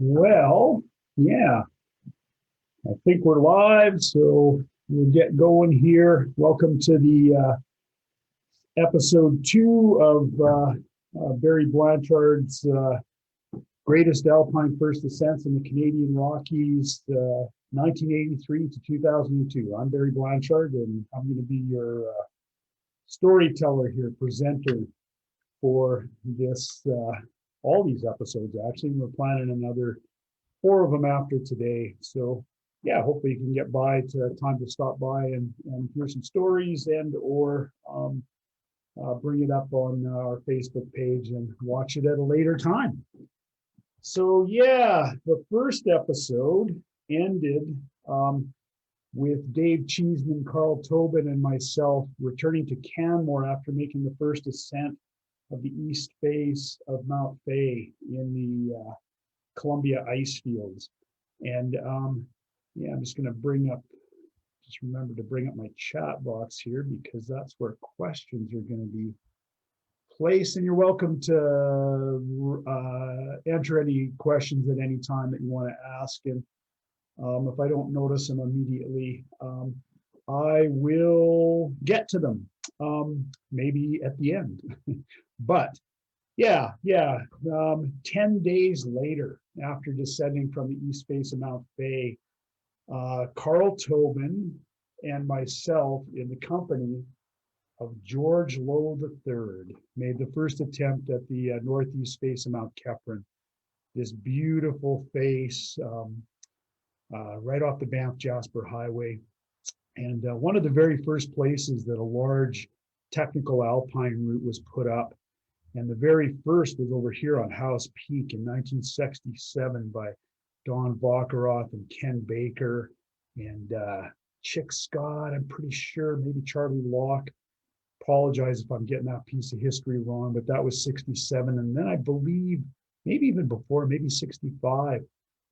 Well, yeah, I think we're live, so we'll get going here. Welcome to the episode 2 of Barry Blanchard's greatest alpine first ascents in the Canadian Rockies, 1983 to 2002. I'm Barry Blanchard, and I'm going to be your storyteller here, presenter for this, all these episodes. Actually, we're planning another 4 of them after today. So yeah, hopefully you can get by to time to stop by and hear some stories and or bring it up on our Facebook page and watch it at a later time. So yeah, the first episode ended with Dave Cheesmond, Carl Tobin, and myself returning to Canmore after making the first ascent of the east face of Mount Fay in the Columbia ice fields. And yeah, I'm just going to remember to bring up my chat box here because that's where questions are going to be placed. And you're welcome to enter any questions at any time that you want to ask. And if I don't notice them immediately, I will get to them, maybe at the end. But yeah. 10 days later, after descending from the east face of Mount Fay, Carl Tobin and myself, in the company of George Lowe III, made the first attempt at the northeast face of Mount Chephren. This beautiful face right off the Banff-Jasper Highway. And one of the very first places that a large technical alpine route was put up. And the very first was over here on House Peak in 1967 by Don Vacheroth and Ken Baker and Chick Scott, I'm pretty sure, maybe Charlie Locke. Apologize if I'm getting that piece of history wrong, but that was 67. And then I believe, maybe even before, maybe 65,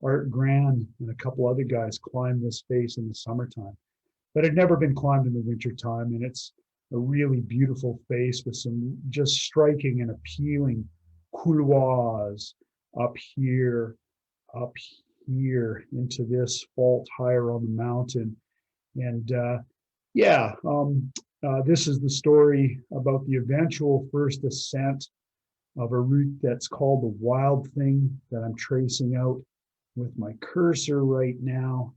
Art Grand and a couple other guys climbed this face in the summertime. But it had never been climbed in the wintertime, and it's a really beautiful face with some just striking and appealing couloirs up here into this fault higher on the mountain. And this is the story about the eventual first ascent of a route that's called the Wild Thing that I'm tracing out with my cursor right now.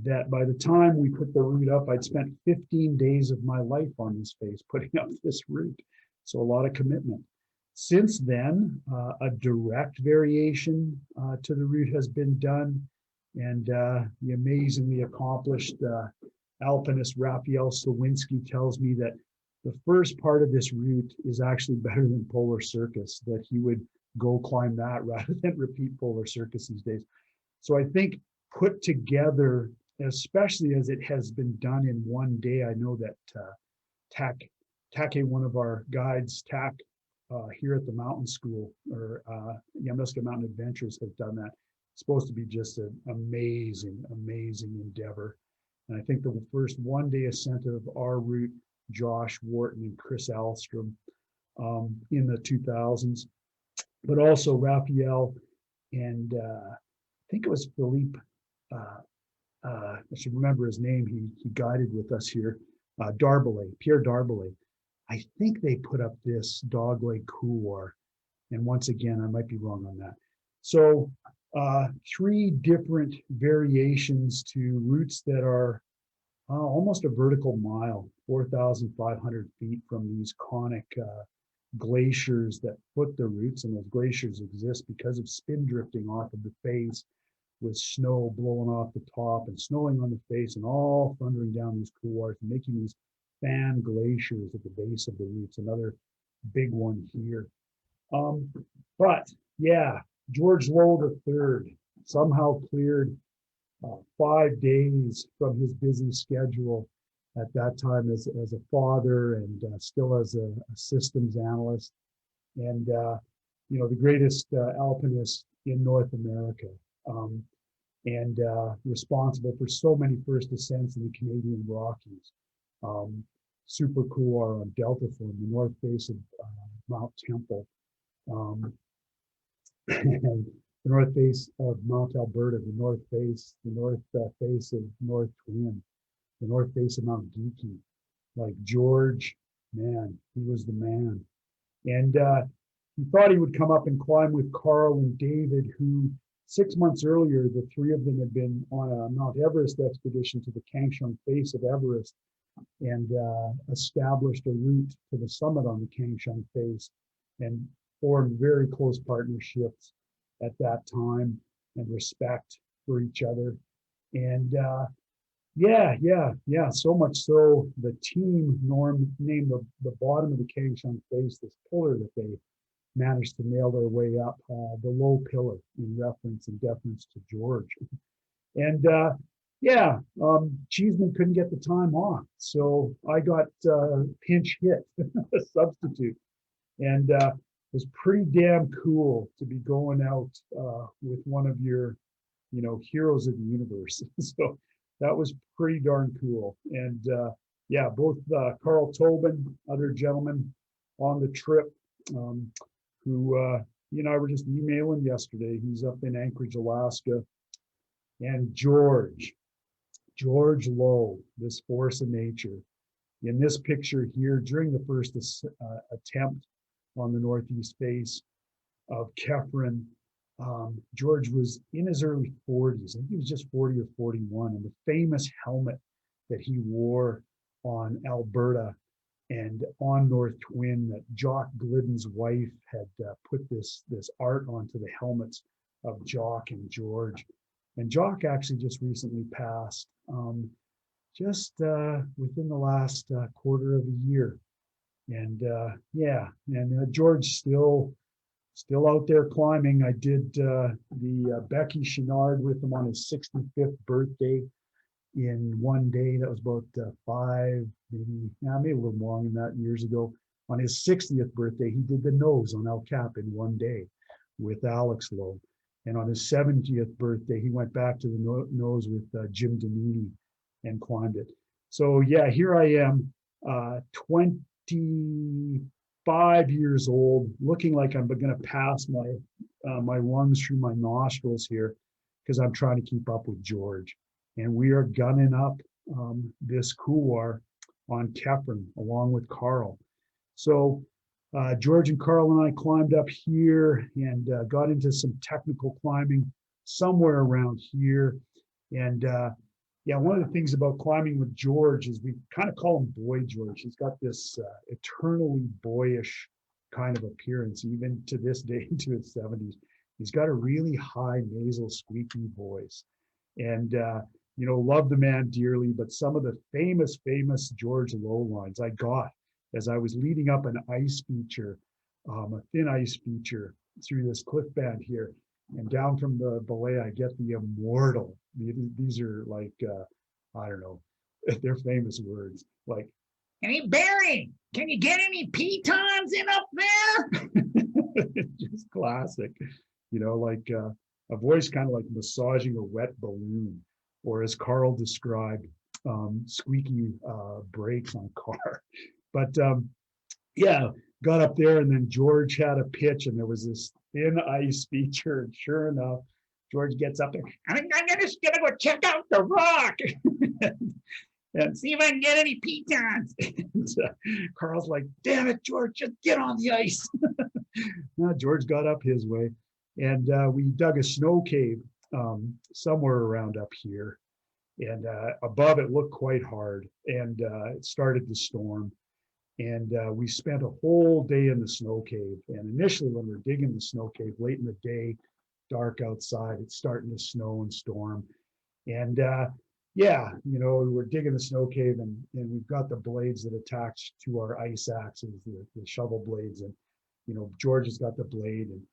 That by the time we put the route up, I'd spent 15 days of my life on this face putting up this route. So a lot of commitment. Since then, a direct variation to the route has been done. And the amazingly accomplished alpinist Raphael Slawinski tells me that the first part of this route is actually better than Polar Circus, that he would go climb that rather than repeat Polar Circus these days. So I think put together, especially as it has been done in one day. I know that Take, one of our guides, here at the mountain school, or Yamnuska Mountain Adventures, has done that. It's supposed to be just an amazing endeavor. And I think the first one-day ascent of our route, Josh Wharton and Chris Alstrom in the 2000s, but also Raphael and I think it was Philippe, I should remember his name, he guided with us here, Pierre Darbelet. I think they put up this dogleg couloir, and once again, I might be wrong on that. So 3 different variations to routes that are almost a vertical mile, 4,500 feet from these conic glaciers that foot the routes, and those glaciers exist because of spin drifting off of the face, with snow blowing off the top and snowing on the face and all thundering down these couloirs and making these fan glaciers at the base of the routes. Another big one here. But yeah, George Lowe III somehow cleared 5 days from his busy schedule at that time as a father and still as a systems analyst, and the greatest alpinist in North America, and responsible for so many first ascents in the Canadian Rockies. Super couloir on Delta Form, the north face of Mount Temple. And the north face of Mount Alberta, the north face of North Twin, the north face of Mount Geekie. Like George, man, he was the man. And he thought he would come up and climb with Carl and David, who 6 months earlier, the three of them had been on a Mount Everest expedition to the Kangshung face of Everest and established a route to the summit on the Kangshung face and formed very close partnerships at that time and respect for each other. And so much so the team named the bottom of the Kangshung face this pillar that they managed to nail their way up, the low pillar, in reference and deference to George. And Cheesmond couldn't get the time off, so I got pinch hit, a substitute, and it was pretty damn cool to be going out with one of your, heroes of the universe. So that was pretty darn cool. And both Carl Tobin, other gentleman on the trip, who he and I were just emailing yesterday. He's up in Anchorage, Alaska. And George Lowe, this force of nature. In this picture here, during the first attempt on the northeast face of Chephren, George was in his early 40s. I think he was just 40 or 41. And the famous helmet that he wore on Alberta and on North Twin, that Jock Glidden's wife had put this art onto the helmets of Jock and George. And Jock actually just recently passed, just within the last quarter of a year. And George still out there climbing. I did the Becky Chenard with him on his 65th birthday in one day. That was about maybe a little more than that years ago. On his 60th birthday, he did the nose on El Cap in one day with Alex Lowe. And on his 70th birthday, he went back to the nose with Jim Danini and climbed it. So yeah, here I am, 25 years old, looking like I'm going to pass my lungs through my nostrils here because I'm trying to keep up with George. And we are gunning up this couloir on Chephren along with Carl. So George and Carl and I climbed up here and got into some technical climbing somewhere around here. And one of the things about climbing with George is we kind of call him Boy George. He's got this eternally boyish kind of appearance, even to this day, into his 70s. He's got a really high nasal squeaky voice. And love the man dearly, but some of the famous George Lowe lines I got as I was leading up an ice feature, a thin ice feature through this cliff band here, and down from the belay, I get the immortal. These are like, I don't know, they're famous words. Like, hey, Barry, can you get any pitons in up there? Just classic, like a voice kind of like massaging a wet balloon, or as Carl described, squeaky brakes on a car. But got up there, and then George had a pitch, and there was this thin ice feature, and sure enough, George gets up there. I'm just gonna go check out the rock and see if I can get any pitons. And, Carl's like, "Damn it, George, just get on the ice." Now George got up his way, and we dug a snow cave somewhere around up here, and above it looked quite hard, and it started to storm. And we spent a whole day in the snow cave. And initially, when we're digging the snow cave late in the day, dark outside, it's starting to snow and storm. And we're digging the snow cave, and we've got the blades that attach to our ice axes, the shovel blades. And, George has got the blade. And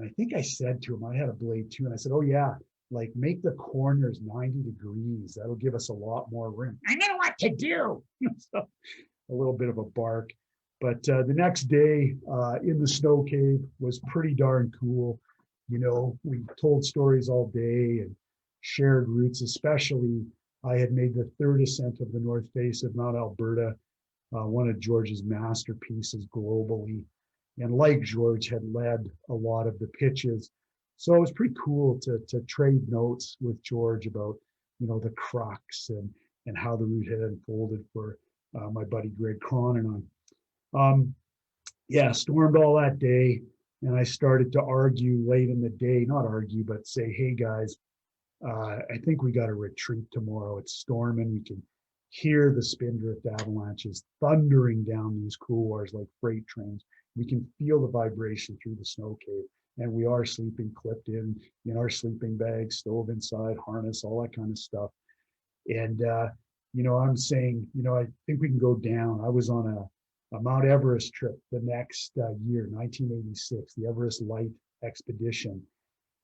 I think I said to him, I had a blade too. And I said, oh, yeah, like make the corners 90 degrees. That'll give us a lot more room. I know what to do. So, a little bit of a bark. But the next day in the snow cave was pretty darn cool. We told stories all day and shared routes, especially I had made the third ascent of the north face of Mount Alberta, one of George's masterpieces globally. And like George, had led a lot of the pitches So it was pretty cool to trade notes with George about, the crux and how the route had unfolded for my buddy Greg Cron and I. Yeah, stormed all that day, and I started to argue late in the day, not argue, but say, hey guys, I think we got to retreat tomorrow. It's storming. We can hear the spindrift avalanches thundering down these couloirs like freight trains. We can feel the vibration through the snow cave. And we are sleeping clipped in our sleeping bags, stove inside, harness, all that kind of stuff. And, I'm saying, I think we can go down. I was on a Mount Everest trip the next year, 1986, the Everest Light Expedition.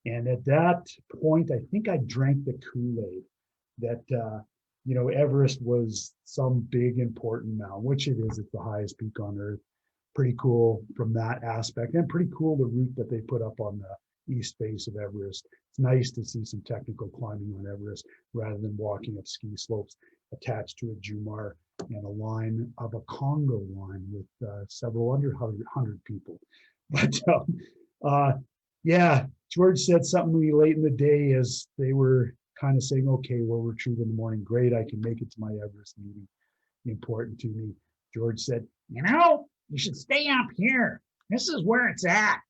And at that point, I think I drank the Kool-Aid that, Everest was some big important mountain, which it is. It's the highest peak on Earth. Pretty cool from that aspect, and pretty cool the route that they put up on the east face of Everest. It's nice to see some technical climbing on Everest rather than walking up ski slopes attached to a Jumar and a line of a Congo line with several hundred people. But yeah, George said something to me late in the day as they were kind of saying, okay, we'll retreat in the morning. Great, I can make it to my Everest meeting. Important to me. George said, You should stay up here. This is where it's at.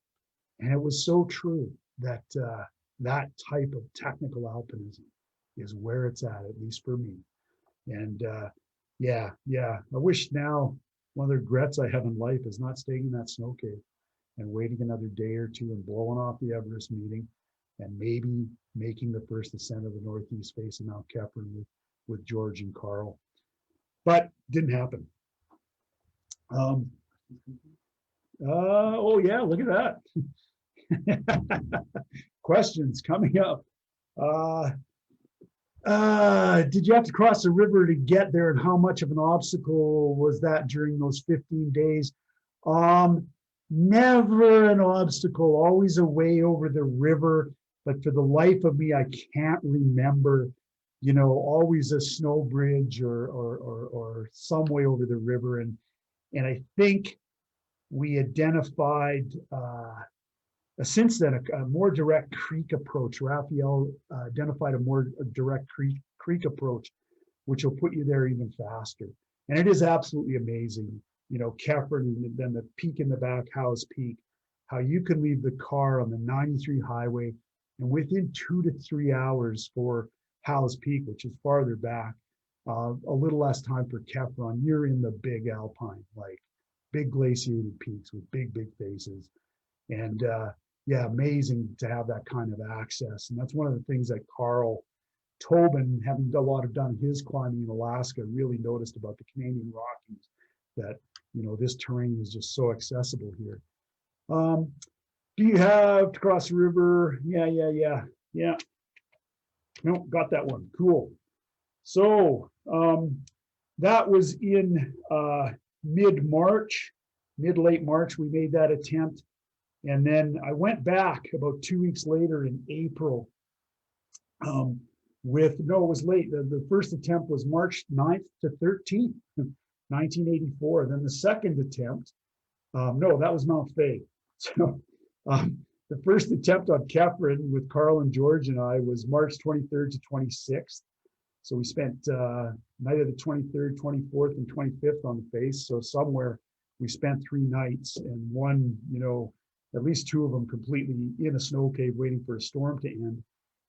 and it was so true that that type of technical alpinism is where it's at least for me. And yeah, I wish now one of the regrets I have in life is not staying in that snow cave and waiting another day or two and blowing off the Everest meeting and maybe making the first ascent of the northeast face of Mount Chephren with George and Carl. But didn't happen. Oh yeah, look at that. Questions coming up. Did you have to cross the river to get there, and how much of an obstacle was that during those 15 days? Never an obstacle, always a way over the river, but for the life of me, I can't remember, always a snow bridge or some way over the river. And I think we identified since then a more direct creek approach. Raphael identified a more direct creek approach, which will put you there even faster. And it is absolutely amazing, Chephren and then the peak in the back, Howes Peak, how you can leave the car on the 93 highway and within 2 to 3 hours for Howes Peak, which is farther back, a little less time for Chephren, you're in the big alpine, like big glaciated peaks with big faces. And yeah, amazing to have that kind of access. And that's one of the things that Carl Tobin, having done his climbing in Alaska, really noticed about the Canadian Rockies, that, this terrain is just so accessible here. Do you have to cross the river? Yeah. No, got that one. Cool. So that was in mid-March, late March, we made that attempt. And then I went back about 2 weeks later in April it was late. The first attempt was March 9th to 13th, 1984. Then the second attempt, no, that was Mount Fay. So the first attempt on Chephren with Carl and George and I was March 23rd to 26th. So we spent night of the 23rd, 24th, and 25th on the face. So somewhere we spent 3 nights, and one, at least 2 of them completely in a snow cave waiting for a storm to end.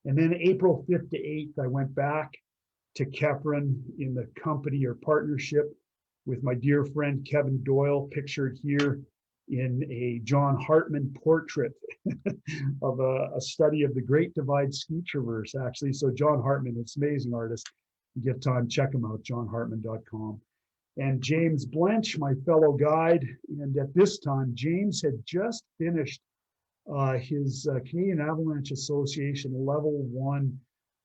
And then April 5th to 8th, I went back to Chephren in the company or partnership with my dear friend Kevin Doyle, pictured here in a John Hartman portrait of a study of the Great Divide Ski Traverse, actually. So John Hartman, it's an amazing artist. You get time, check him out, johnhartman.com. And James Blench, my fellow guide. And at this time, James had just finished his Canadian Avalanche Association Level 1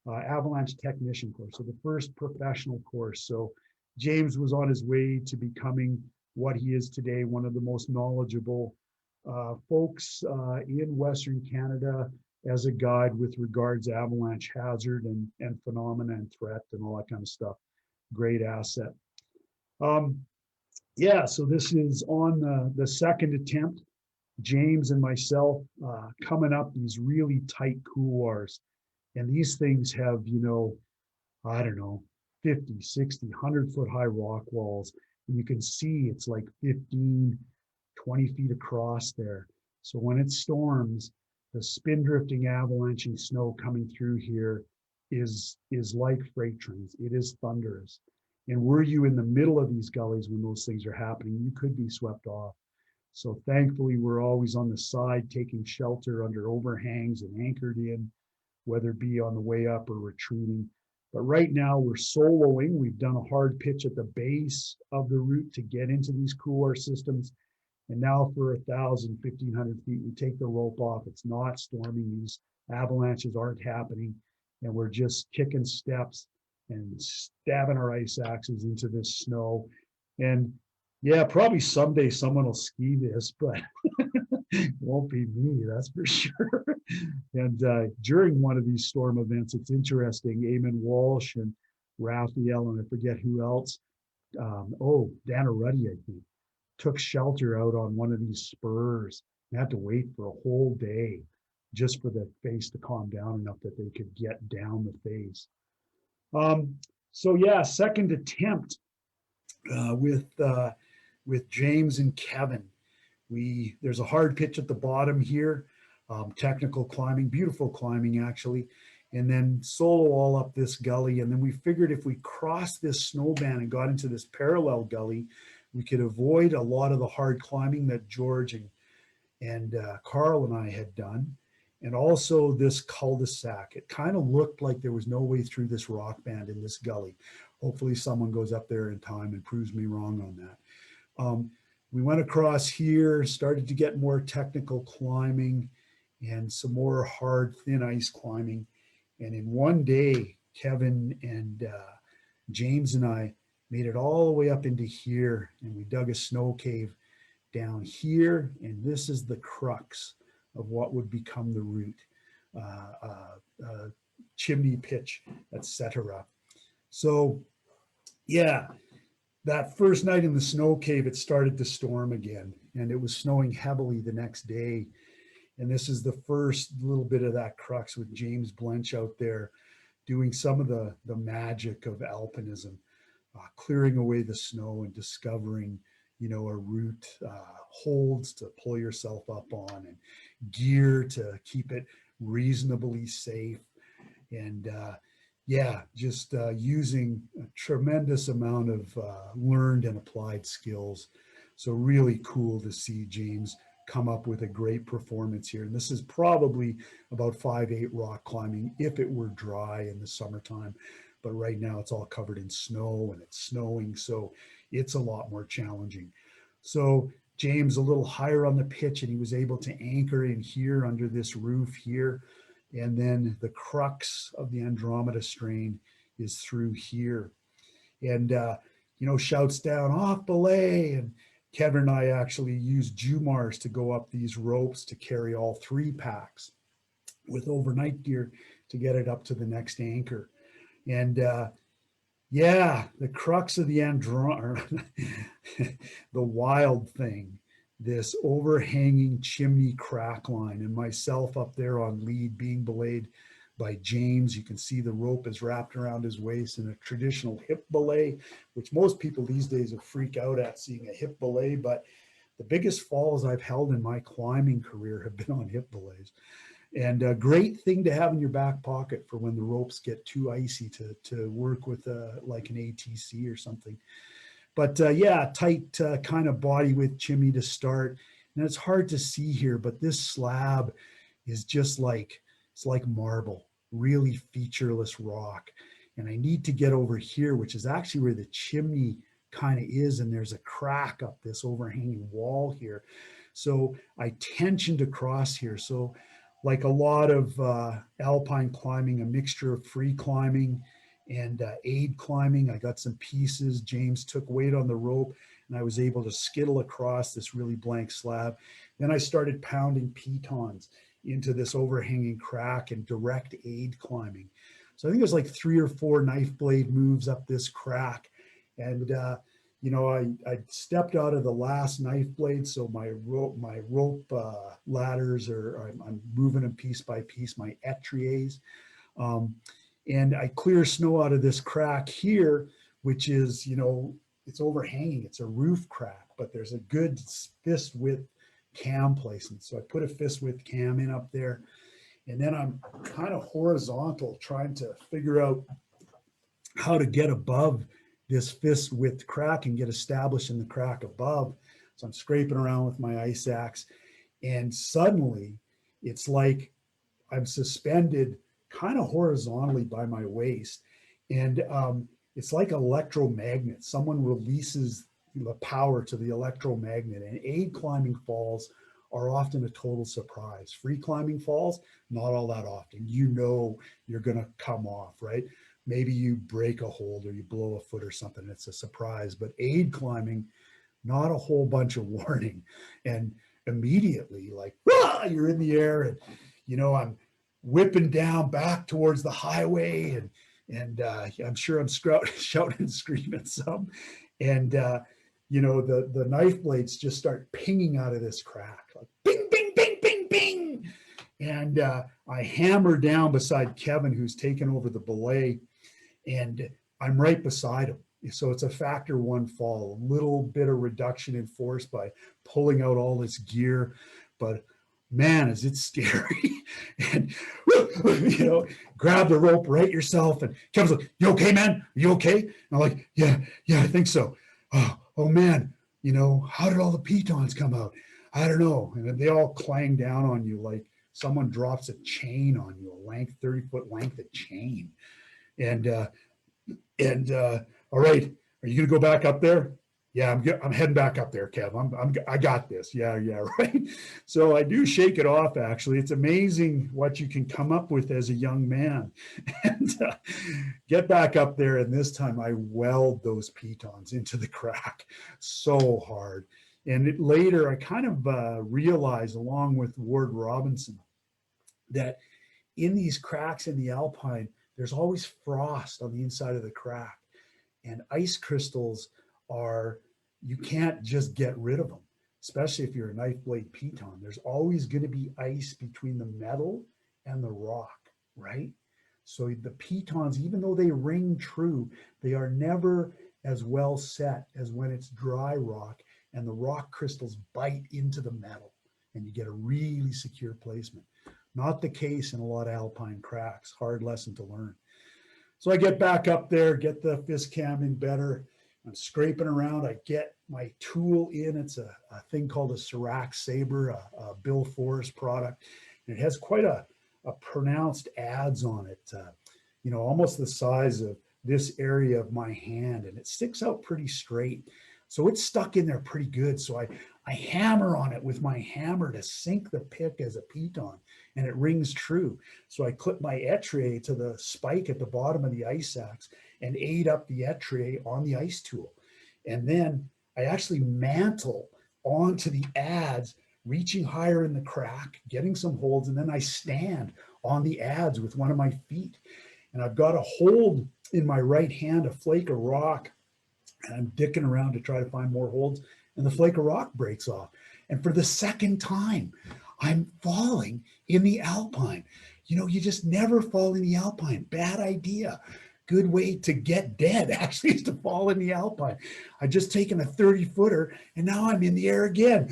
Avalanche Technician course, so the first professional course. So James was on his way to becoming what he is today, one of the most knowledgeable folks in Western Canada as a guide with regards to avalanche hazard and phenomena and threat and all that kind of stuff. Great asset. Yeah, so this is on the second attempt. James and myself coming up these really tight couloirs. And these things have, you know, I don't know, 50, 60, 100-foot high rock walls. And you can see it's like 15, 20 feet across there. So when it storms, the spin drifting avalanching snow coming through here is like freight trains. It is thunderous. And were you in the middle of these gullies when those things are happening, you could be swept off. So thankfully, we're always on the side taking shelter under overhangs and anchored in, whether it be on the way up or retreating. But right now we're soloing. We've done a hard pitch at the base of the route to get into these couloir systems. And now for 1,000, 1,500 feet, we take the rope off. It's not storming. These avalanches aren't happening. And we're just kicking steps and stabbing our ice axes into this snow. And yeah, probably someday someone will ski this, but it won't be me, that's for sure. And during one of these storm events, it's interesting, Eamon Walsh and Raphael, and I forget who else, Dana Ruddy, I think, took shelter out on one of these spurs and had to wait for a whole day just for the face to calm down enough that they could get down the face. So yeah, second attempt with James and Kevin. There's a hard pitch at the bottom here, technical climbing, beautiful climbing actually, and then solo all up this gully. And then we figured if we crossed this snowband and got into this parallel gully, we could avoid a lot of the hard climbing that George and Carl and I had done. And also this cul-de-sac. It kind of looked like there was no way through this rock band in this gully. Hopefully someone goes up there in time and proves me wrong on that. We went across here, started to get more technical climbing and some more hard, thin ice climbing. And in one day, Kevin and James and I made it all the way up into here, and we dug a snow cave down here. And this is the crux of what would become the route, chimney pitch, etc. So yeah, that first night in the snow cave, it started to storm again, and it was snowing heavily the next day. And this is the first little bit of that crux with James Blench out there doing some of the magic of alpinism, clearing away the snow and discovering, you know, a route, holds to pull yourself up on, and gear to keep it reasonably safe. And yeah, just using a tremendous amount of learned and applied skills. So really cool to see James come up with a great performance here. And this is probably about 5/8 rock climbing if it were dry in the summertime. But right now it's all covered in snow and it's snowing, so it's a lot more challenging. So James a little higher on the pitch, and he was able to anchor in here under this roof here. And then the crux of the Andromeda strain is through here. And, you know, shouts down, off belay. And Kevin and I actually used Jumars to go up these ropes to carry all 3 packs with overnight gear to get it up to the next anchor. And yeah, the crux of the the wild thing, this overhanging chimney crack line, and myself up there on lead being belayed by James. You can see the rope is wrapped around his waist in a traditional hip belay, which most people these days would freak out at seeing a hip belay. But the biggest falls I've held in my climbing career have been on hip belays. And a great thing to have in your back pocket for when the ropes get too icy to work with like an ATC or something. But yeah, tight kind of body width chimney to start. And it's hard to see here, but this slab is just like, it's like marble, really featureless rock. And I need to get over here, which is actually where the chimney kind of is. And there's a crack up this overhanging wall here. So I tensioned across here. So like a lot of alpine climbing, a mixture of free climbing and aid climbing. I got some pieces. James took weight on the rope, and I was able to skittle across this really blank slab. Then I started pounding pitons into this overhanging crack and direct aid climbing. So I think it was like 3 or 4 knife blade moves up this crack. And I stepped out of the last knife blade, so my rope ladders I'm moving them piece by piece, my etriers, and I clear snow out of this crack here, which is, it's overhanging. It's a roof crack, but there's a good fist width cam placement. So I put a fist width cam in up there, and then I'm kind of horizontal trying to figure out how to get above this fist width crack and get established in the crack above. So I'm scraping around with my ice axe, and suddenly it's like I'm suspended kind of horizontally by my waist. And it's like electromagnets. Someone releases the power to the electromagnet, and aid climbing falls are often a total surprise. Free climbing falls, not all that often. You're going to come off, right? Maybe you break a hold or you blow a foot or something. It's a surprise. But aid climbing, not a whole bunch of warning. And immediately, like, you're in the air, and, I'm whipping down back towards the highway, and I'm sure I'm shouting and screaming some. And, the knife blades just start pinging out of this crack, like bing, bing, bing, bing, bing. And I hammer down beside Kevin, who's taken over the belay, and I'm right beside him. So it's a factor 1 fall, a little bit of reduction in force by pulling out all this gear. But man, is it scary. And, grab the rope, right yourself. And Kevin's like, "You okay, man? Are you okay?" And I'm like, yeah, I think so. Oh man, how did all the pitons come out? I don't know. And then they all clang down on you like someone drops a chain on you, a 30-foot length of chain. And all right, are you gonna go back up there? Yeah, I'm heading back up there, Kev. I got this. Yeah, right. So I do shake it off. Actually, it's amazing what you can come up with as a young man, and get back up there. And this time, I weld those pitons into the crack so hard. And later, I kind of realized, along with Ward Robinson, that in these cracks in the Alpine, there's always frost on the inside of the crack, and ice crystals you can't just get rid of them, especially if you're a knife blade piton. There's always going to be ice between the metal and the rock, right? So the pitons, even though they ring true, they are never as well set as when it's dry rock and the rock crystals bite into the metal and you get a really secure placement. Not the case in a lot of alpine cracks. Hard lesson to learn. So I get back up there, get the fist cam in better. I'm scraping around. I get my tool in. It's a thing called a Serac Saber, a Bill Forrest product. And it has quite a pronounced adze on it, almost the size of this area of my hand. And it sticks out pretty straight. So it's stuck in there pretty good. So I hammer on it with my hammer to sink the pick as a piton, and it rings true. So I clip my etrie to the spike at the bottom of the ice axe and aid up the etrie on the ice tool. And then I actually mantle onto the adze, reaching higher in the crack, getting some holds, and then I stand on the adze with one of my feet. And I've got a hold in my right hand, a flake of rock, and I'm dicking around to try to find more holds, and the flake of rock breaks off. And for the second time, I'm falling in the Alpine. You just never fall in the Alpine. Bad idea. Good way to get dead, actually, is to fall in the Alpine. I just taken a 30-footer, and now I'm in the air again.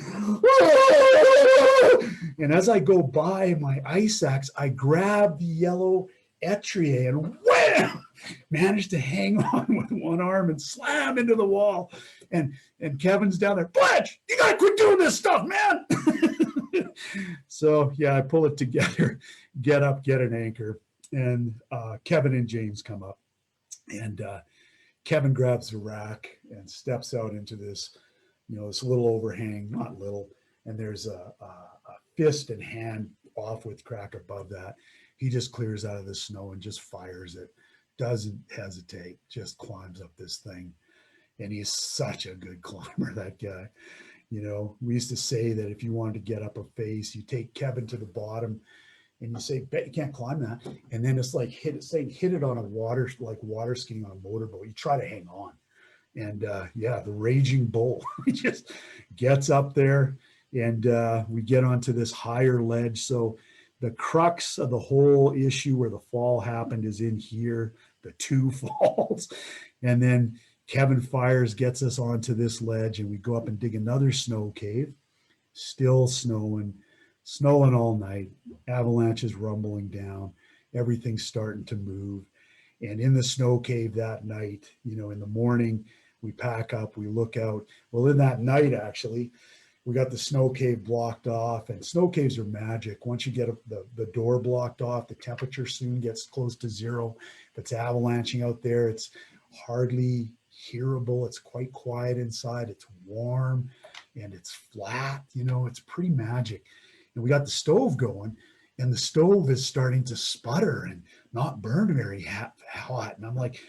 And as I go by my ice axe, I grab the yellow etrie and wham! Managed to hang on with one arm and slam into the wall. And Kevin's down there, "Blanch, you gotta quit doing this stuff, man." So yeah, I pull it together, get up, get an anchor, and Kevin and James come up, and Kevin grabs the rack and steps out into this, this little overhang, not little, and there's a fist and hand off with crack above that. He just clears out of the snow and just fires it, doesn't hesitate, just climbs up this thing. And he's such a good climber, that guy. We used to say that if you wanted to get up a face, you take Kevin to the bottom and you say, "Bet you can't climb that." And then it's like hit it on a water skiing on a motorboat. You try to hang on, And yeah, the raging bull just gets up there, and we get onto this higher ledge. So the crux of the whole issue where the fall happened is in here, the two falls. And then Kevin fires, gets us onto this ledge, and we go up and dig another snow cave. Still snowing, snowing all night, avalanches rumbling down, everything's starting to move. And in the snow cave that night, you know, in the morning, we pack up, we look out. Well, in that night, actually, we got the snow cave blocked off, and snow caves are magic. Once you get the door blocked off, the temperature soon gets close to zero. If it's avalanching out there, it's hardly hearable. It's quite quiet inside. It's warm and it's flat. You know, it's pretty magic. And we got the stove going, and the stove is starting to sputter and not burn very hot. And I'm like,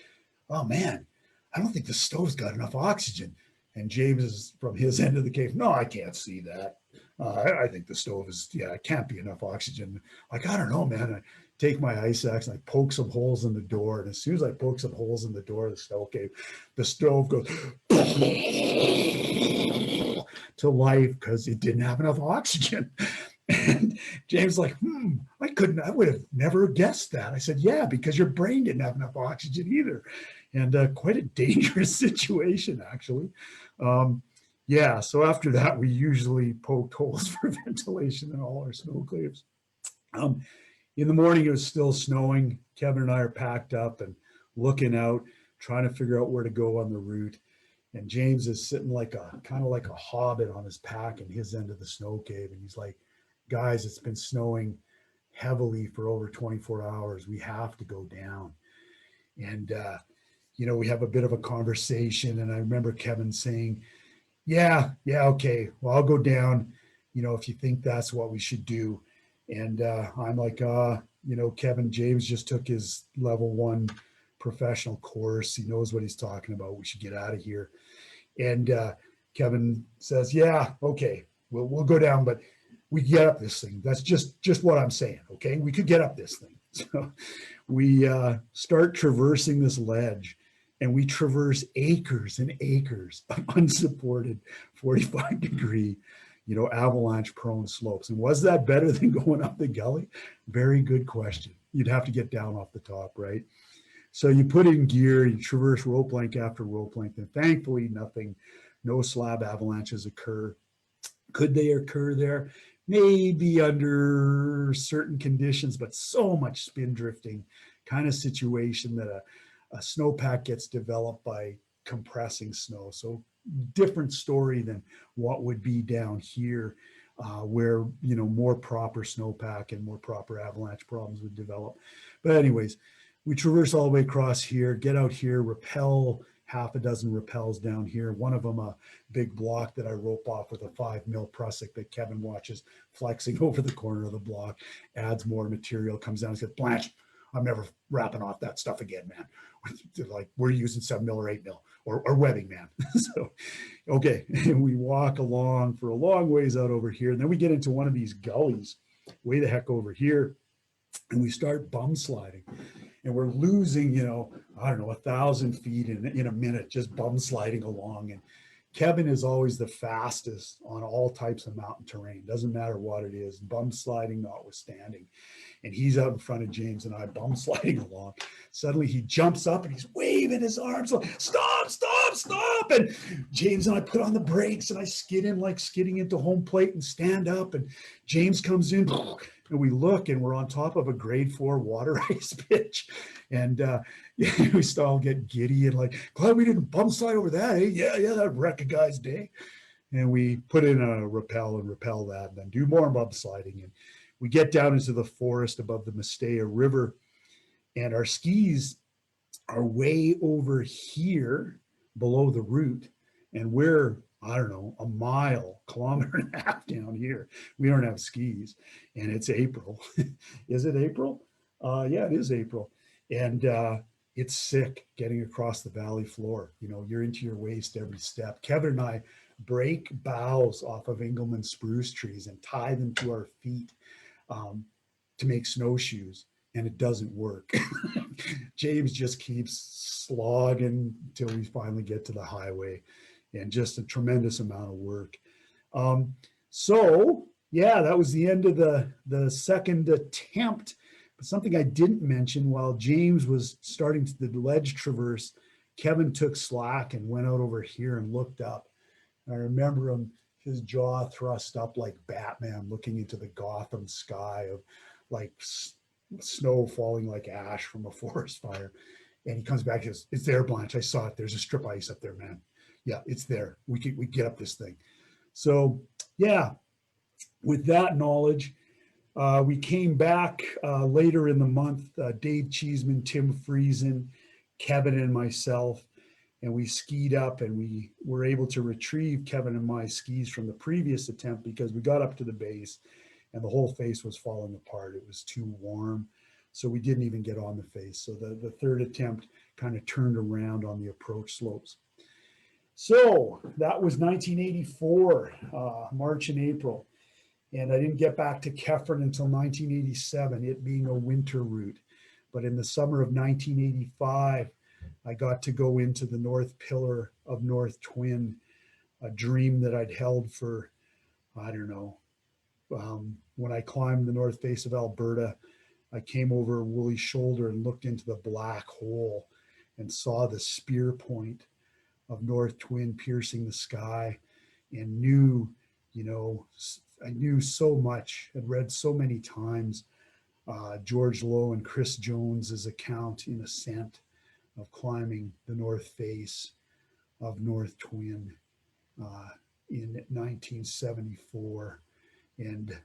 oh man, I don't think the stove's got enough oxygen. And James is from his end of the cave. No, I can't see that. I think the stove is, yeah, it can't be enough oxygen. Like, I don't know, man. I take my ice axe and I poke some holes in the door. And as soon as I poke some holes in the door of the snow cave, the stove goes to life because it didn't have enough oxygen. And James like, I would have never guessed that. I said, yeah, because your brain didn't have enough oxygen either. And quite a dangerous situation, actually. Yeah, so after that, we usually poked holes for ventilation in all our snow caves. In the morning, it was still snowing. Kevin and I are packed up and looking out, trying to figure out where to go on the route. And James is sitting kind of like a hobbit on his pack in his end of the snow cave. And he's like, guys, it's been snowing heavily for over 24 hours. We have to go down. And, you know, we have a bit of a conversation. And I remember Kevin saying, yeah, okay, well, I'll go down, you know, if you think that's what we should do. And I'm like, you know, Kevin, James just took his level 1 professional course. He knows what he's talking about. We should get out of here. And Kevin says, yeah, okay, we'll go down, but we get up this thing. That's just what I'm saying. Okay, we could get up this thing. So we start traversing this ledge, and we traverse acres and acres of unsupported 45-degree, you know, avalanche prone slopes. And was that better than going up the gully? Very good question. You'd have to get down off the top, right? So you put in gear, you traverse rope length after rope length, and thankfully no slab avalanches occur. Could they occur there? Maybe under certain conditions, but so much spin drifting kind of situation that a snowpack gets developed by compressing snow. So different story than what would be down here, where, you know, more proper snowpack and more proper avalanche problems would develop. But anyways, we traverse all the way across here, get out here, rappel half a dozen rappels down here. One of them a big block that I rope off with a 5mm prusik that Kevin watches flexing over the corner of the block, adds more material, comes down and says, Blanche, I'm never wrapping off that stuff again, man. Like, we're using 7mm or 8mm or webbing, man. So, okay. And we walk along for a long ways out over here. And then we get into one of these gullies way the heck over here. And we start bum sliding. And we're losing, you know, I don't know, 1,000 feet in a minute, just bum sliding along. And Kevin is always the fastest on all types of mountain terrain. Doesn't matter what it is, bum sliding notwithstanding. And he's out in front of James and I bum sliding along. Suddenly he jumps up and he's waving his arms like, stop, stop, stop. And James and I put on the brakes and I skid in like skidding into home plate and stand up. And James comes in. And we look and we're on top of a grade 4 water ice pitch. And we still get giddy and like, glad we didn't bum slide over that. Eh? Yeah, that'd wreck a guy's day. And we put in a rappel and rappel that and then do more bum sliding. And we get down into the forest above the Mistaya River. And our skis are way over here below the route. And we're, I don't know, a mile, kilometer and a half down here. We don't have skis, and it's April. Is it April? Yeah, it is April. And it's sick getting across the valley floor. You know, you're into your waist every step. Kevin and I break boughs off of Engelmann spruce trees and tie them to our feet to make snowshoes. and it doesn't work. James just keeps slogging until we finally get to the highway, and just a tremendous amount of work. So yeah, that was the end of the second attempt. But something I didn't mention, while James was starting the ledge traverse, Kevin took slack and went out over here and looked up. I remember him, his jaw thrust up like Batman looking into the Gotham sky of like snow falling like ash from a forest fire. And he comes back and says, "It's there, Blanche. I saw it. There's a strip of ice up there, man. Yeah, it's there. We get up this thing." So yeah, with that knowledge, we came back later in the month, Dave Cheesmond, Tim Friesen, Kevin and myself, and we skied up, and we were able to retrieve Kevin and my skis from the previous attempt because we got up to the base and the whole face was falling apart. It was too warm. So we didn't even get on the face. So the third attempt kind of turned around on the approach slopes. So that was 1984, March and April. And I didn't get back to Chephren until 1987, it being a winter route. But in the summer of 1985, I got to go into the North Pillar of North Twin, a dream that I'd held for, I don't know, when I climbed the north face of Alberta. I came over Woolly Shoulder and looked into the black hole and saw the spear point of North Twin piercing the sky, and knew, I knew so much, had read so many times George Lowe and Chris Jones's account in Ascent of climbing the north face of North Twin in 1974. And,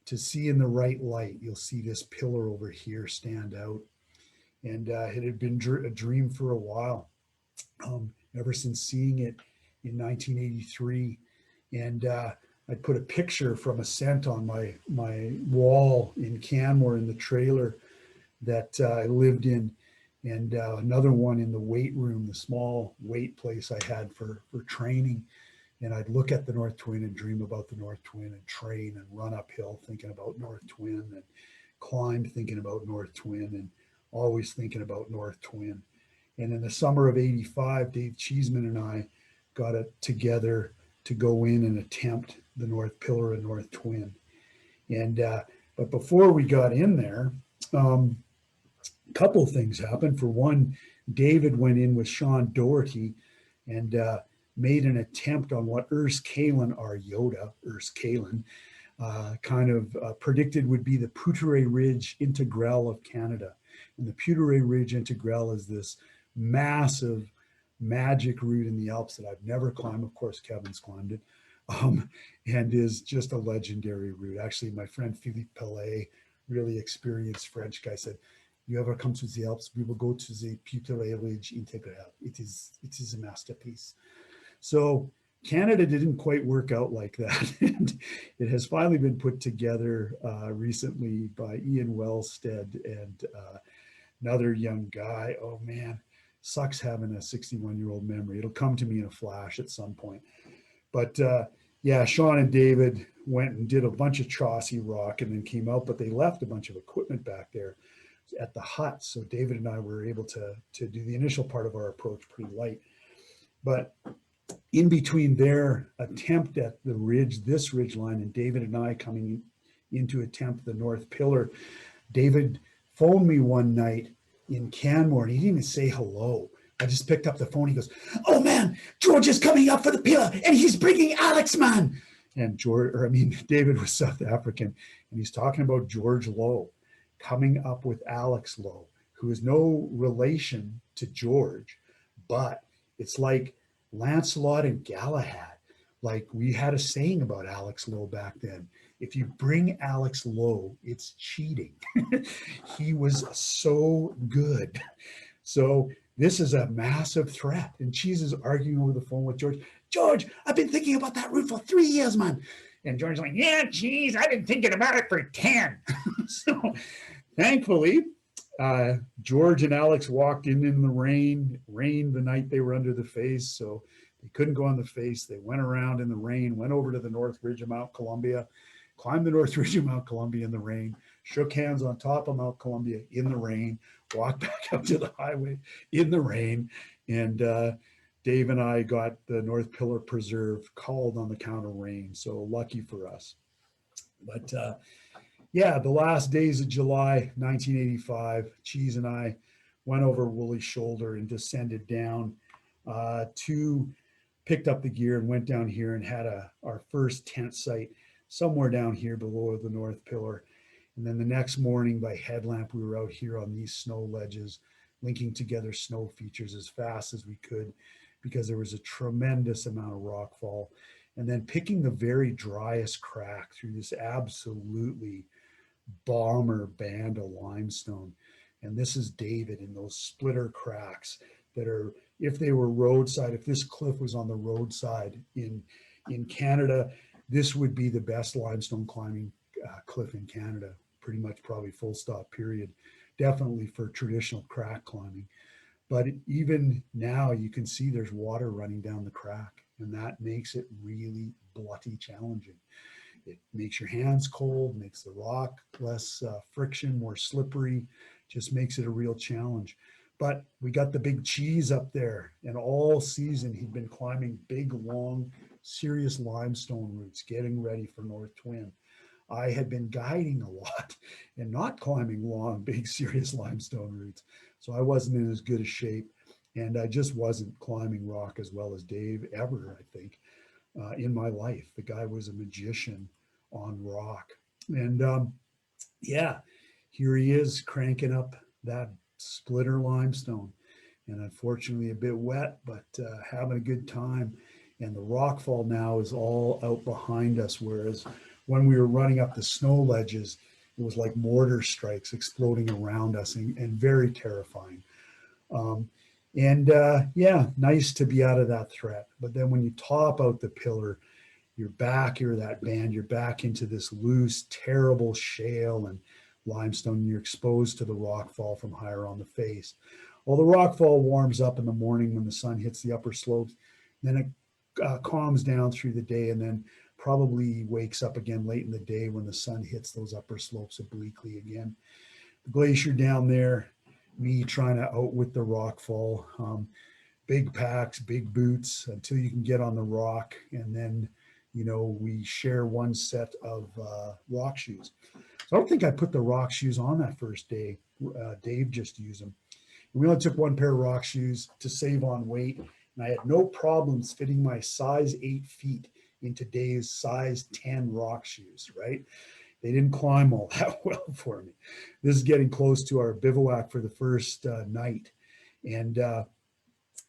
to see in the right light, you'll see this pillar over here stand out. And it had been a dream for a while, ever since seeing it in 1983. And I put a picture from Ascent on my wall in Canmore in the trailer that I lived in, and another one in the weight room, the small weight place I had for training. And I'd look at the North Twin and dream about the North Twin and train and run uphill thinking about North Twin and climb thinking about North Twin and always thinking about North Twin. And in the summer of 85, Dave Cheesmond and I got it together to go in and attempt the North Pillar and North Twin. And but before we got in there, a couple things happened. For one, David went in with Sean Doherty and made an attempt on what Urs Kalin, our Yoda, Urs Kalin, kind of predicted would be the Poutre Ridge Integral of Canada. And the Poutre Ridge Integral is this massive magic route in the Alps that I've never climbed. Of course, Kevin's climbed it, and is just a legendary route. Actually, my friend Philippe Pellet, really experienced French guy, said, "You ever come to the Alps, we will go to the Poutre Ridge Integral. It is a masterpiece." So Canada didn't quite work out like that. And it has finally been put together recently by Ian Wellstead and another young guy. Oh man, sucks having a 61-year-old memory. It'll come to me in a flash at some point. But yeah, Sean and David went and did a bunch of Chaussee rock and then came out, but they left a bunch of equipment back there at the hut. So David and I were able to do the initial part of our approach pretty light. But in between their attempt at the ridge, this ridge line, and David and I coming in to attempt the North Pillar, David phoned me one night in Canmore, and he didn't even say hello. I just picked up the phone. He goes, "Oh man, George is coming up for the pillar, and he's bringing Alex, man." And David was South African, and he's talking about George Lowe coming up with Alex Lowe, who is no relation to George, but it's like Lancelot and Galahad. Like, we had a saying about Alex Lowe back then: if you bring Alex Lowe, it's cheating. He was so good. So this is a massive threat. And Cheese is arguing over the phone with George. "George, I've been thinking about that route for 3 years, man." And George's like, "Yeah, geez, I've been thinking about it for 10. So thankfully, George and Alex walked in the rain. Rained the night they were under the face, so they couldn't go on the face. They went around in the rain, went over to the North Ridge of Mount Columbia, climbed the North Ridge of Mount Columbia in the rain, shook hands on top of Mount Columbia in the rain, walked back up to the highway in the rain. And Dave and I got the North Pillar Preserve called on the count of rain. So lucky for us. But yeah, the last days of July 1985, Cheese and I went over Woolly's Shoulder and descended down picked up the gear and went down here and had our first tent site somewhere down here below the North Pillar. And then the next morning by headlamp, we were out here on these snow ledges, linking together snow features as fast as we could because there was a tremendous amount of rockfall. And then picking the very driest crack through this absolutely bomber band of limestone. And this is David in those splitter cracks that are, if they were roadside, if this cliff was on the roadside in Canada, this would be the best limestone climbing cliff in Canada, pretty much probably full stop period, definitely for traditional crack climbing. But even now you can see there's water running down the crack, and that makes it really bloody challenging. It makes your hands cold, makes the rock less friction, more slippery, just makes it a real challenge. But we got the big Cheese up there, and all season he'd been climbing big, long, serious limestone routes, getting ready for North Twin. I had been guiding a lot and not climbing long, big, serious limestone routes. So I wasn't in as good a shape, and I just wasn't climbing rock as well as Dave ever, I think, in my life. The guy was a magician on rock. And yeah, here he is cranking up that splitter limestone, and unfortunately a bit wet, but having a good time. And the rockfall now is all out behind us, whereas when we were running up the snow ledges, it was like mortar strikes exploding around us, and very terrifying. Yeah, nice to be out of that threat. But then when you top out the pillar, you're back, you're back into this loose, terrible shale and limestone. You're exposed to the rockfall from higher on the face. Well, the rockfall warms up in the morning when the sun hits the upper slopes. Then it calms down through the day, and then probably wakes up again late in the day when the sun hits those upper slopes obliquely again. The glacier down there, me trying to outwit the rockfall. Big packs, big boots until you can get on the rock, and then we share one set of rock shoes. So I don't think I put the rock shoes on that first day. Dave just used them. We only took one pair of rock shoes to save on weight, and I had no problems fitting my size 8 feet into Dave's size 10 rock shoes, right? They didn't climb all that well for me. This is getting close to our bivouac for the first night. And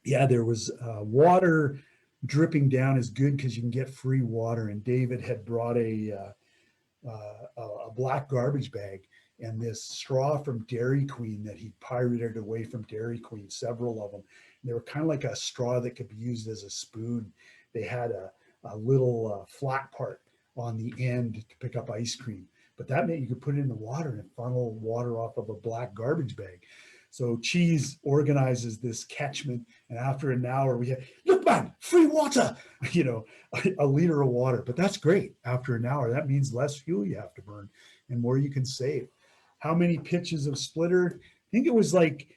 yeah, there was water dripping down is good because you can get free water. And David had brought a black garbage bag and this straw from Dairy Queen that he pirated away from Dairy Queen, several of them. And they were kind of like a straw that could be used as a spoon. They had a little flat part on the end to pick up ice cream, but that meant you could put it in the water and funnel water off of a black garbage bag. So Cheese organizes this catchment, and after an hour we have, look man, free water, a liter of water. But that's great. After an hour, that means less fuel you have to burn and more you can save. How many pitches of splitter? I think it was like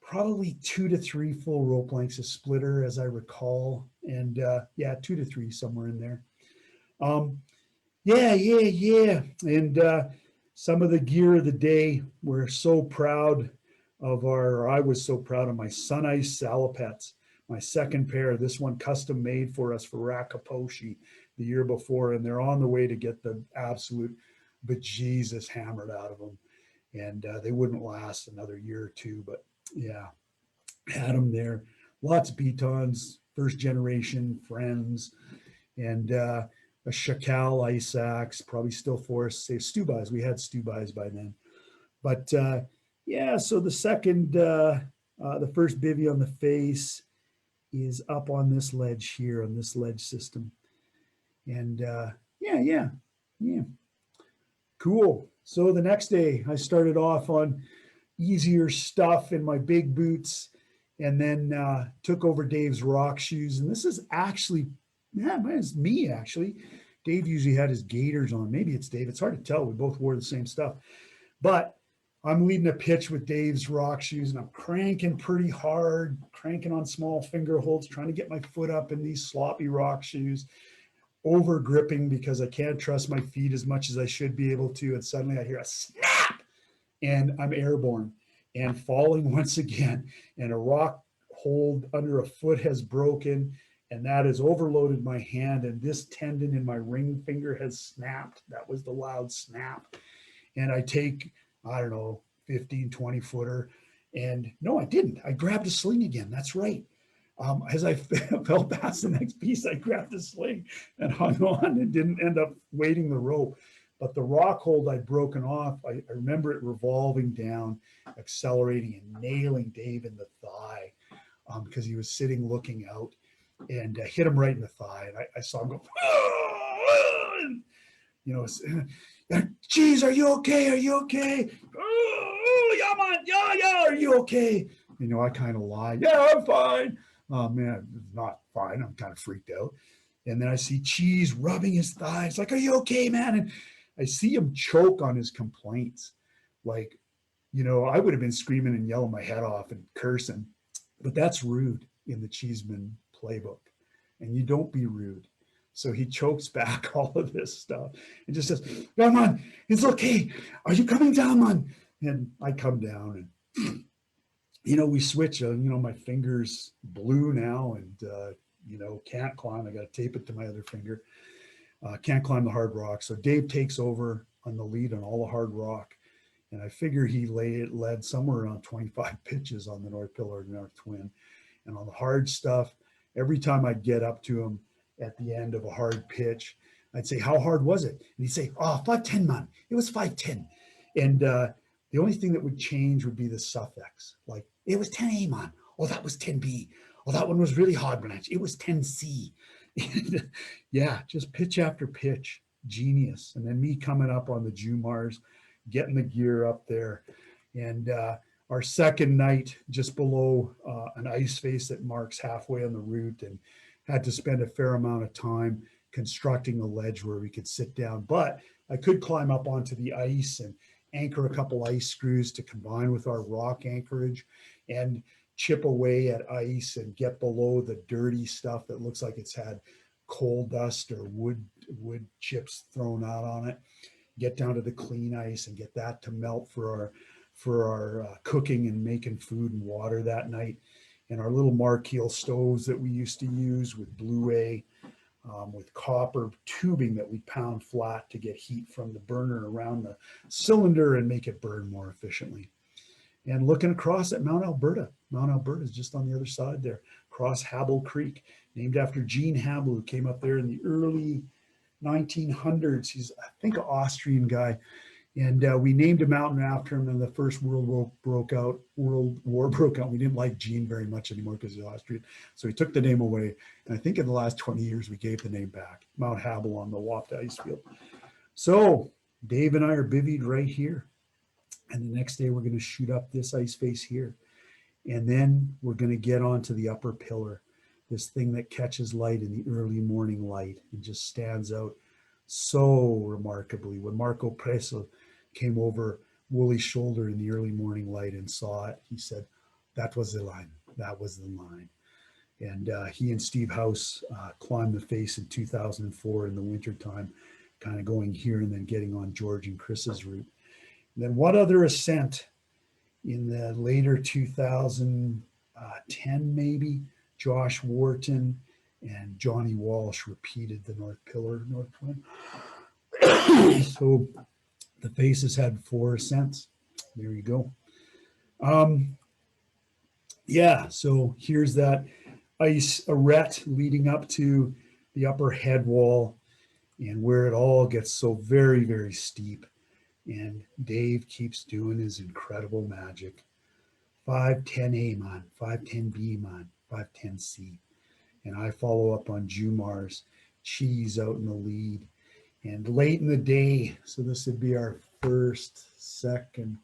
probably 2 to 3 full rope lengths of splitter, as I recall. And yeah, 2 to 3, somewhere in there. Yeah. And some of the gear of the day, we're so proud of I was so proud of my Sun Ice Salopettes, my second pair. This one custom made for us for Rakaposhi the year before, and they're on the way to get the absolute bejesus hammered out of them. And they wouldn't last another year or two, but yeah, had them there. Lots of pitons, first generation friends, and a Chacal ice axe, probably still Forest Safe Stubais. We had Stubais by then. But yeah, so the first bivvy on the face is up on this ledge here, on this ledge system. And yeah. Cool. So the next day I started off on easier stuff in my big boots, and then took over Dave's rock shoes. And this is actually, yeah, it's me actually Dave usually had his gaiters on. Maybe it's Dave. It's hard to tell. We both wore the same stuff. But I'm leading a pitch with Dave's rock shoes, and I'm cranking pretty hard, cranking on small finger holds, trying to get my foot up in these sloppy rock shoes, over gripping because I can't trust my feet as much as I should be able to. And suddenly I hear a snap, and I'm airborne and falling once again. And a rock hold under a foot has broken, and that has overloaded my hand. And this tendon in my ring finger has snapped. That was the loud snap. And I take, I don't know, 15, 20 footer. And no, I didn't. I grabbed a sling again. That's right. As I fell past the next piece, I grabbed a sling and hung on and didn't end up weighting the rope. But the rock hold I'd broken off, I remember it revolving down, accelerating and nailing Dave in the thigh because he was sitting looking out, and hit him right in the thigh. And I saw him go, and, you know, geez, are you okay? Are you okay? Oh, yeah, man. Yeah. Are you okay? You know, I kind of lie. Yeah, I'm fine. Oh, man, not fine. I'm kind of freaked out. And then I see Cheese rubbing his thighs like, are you okay, man? And I see him choke on his complaints. Like, you know, I would have been screaming and yelling my head off and cursing, but that's rude in the Cheesmond playbook. And you don't be rude. So he chokes back all of this stuff and just says, come on, it's okay. Are you coming down, man? And I come down, and, you know, we switch. You know, my finger's blue now, and, you know, can't climb. I got to tape it to my other finger. Can't climb the hard rock. So Dave takes over on the lead on all the hard rock. And I figure he led somewhere around 25 pitches on the North Pillar and North Twin. And on the hard stuff, every time I'd get up to him at the end of a hard pitch, I'd say, how hard was it? And he'd say, oh, 510, man. It was 510. And the only thing that would change would be the suffix. Like, it was 10A, man. Oh, that was 10B. Oh, that one was really hard, Blanch. It was 10C. And, yeah, just pitch after pitch. Genius. And then me coming up on the Jumars, getting the gear up there. And our second night, just below an ice face that marks halfway on the route, and had to spend a fair amount of time constructing a ledge where we could sit down. But I could climb up onto the ice and anchor a couple ice screws to combine with our rock anchorage and chip away at ice and get below the dirty stuff that looks like it's had coal dust or wood chips thrown out on it. Get down to the clean ice and get that to melt for our cooking and making food and water that night. And our little Markeel stoves that we used to use with Blue A, with copper tubing that we pound flat to get heat from the burner around the cylinder and make it burn more efficiently. And looking across at Mount Alberta. Mount Alberta is just on the other side there, across Habel Creek, named after Gene Habel, who came up there in the early 1900s. He's, I think, an Austrian guy. And we named a mountain after him. And the First World War broke out. We didn't like Gene very much anymore because he's Austrian. So he took the name away. And I think in the last 20 years, we gave the name back. Mount Habel on the Wapta ice field. So Dave and I are bivvied right here. And the next day, we're going to shoot up this ice face here. And then we're going to get onto the upper pillar, this thing that catches light in the early morning light and just stands out so remarkably. When Marco Preso came over Woolly's shoulder in the early morning light and saw it, he said, that was the line. That was the line. And he and Steve House climbed the face in 2004 in the wintertime, kind of going here and then getting on George and Chris's route. And then what other ascent in the later 2010 maybe, Josh Wharton and Johnny Walsh repeated the North Pillar, North Twin. So the face has had 4 ascents. There you go. Yeah, so here's that ice arête leading up to the upper head wall, and where it all gets so very, very steep. And Dave keeps doing his incredible magic. 510A, man, 510B, man, 510C. And I follow up on Jumars, Cheese out in the lead. And late in the day, so this would be our first, second,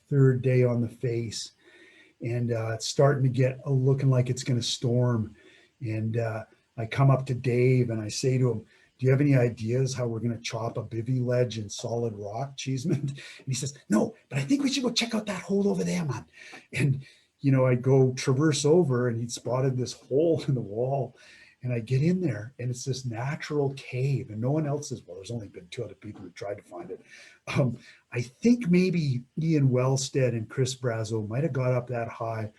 third day on the face. And it's starting to get looking like it's going to storm. And I come up to Dave and I say to him, do you have any ideas how we're going to chop a bivy ledge in solid rock, Cheesmond? And he says, no, but I think we should go check out that hole over there, man. And, you know, I go traverse over, and he'd spotted this hole in the wall. And I get in there, and it's this natural cave, and no one else is. Well, there's only been 2 other people who tried to find it. I think maybe Ian Wellstead and Chris Brazo might have got up that high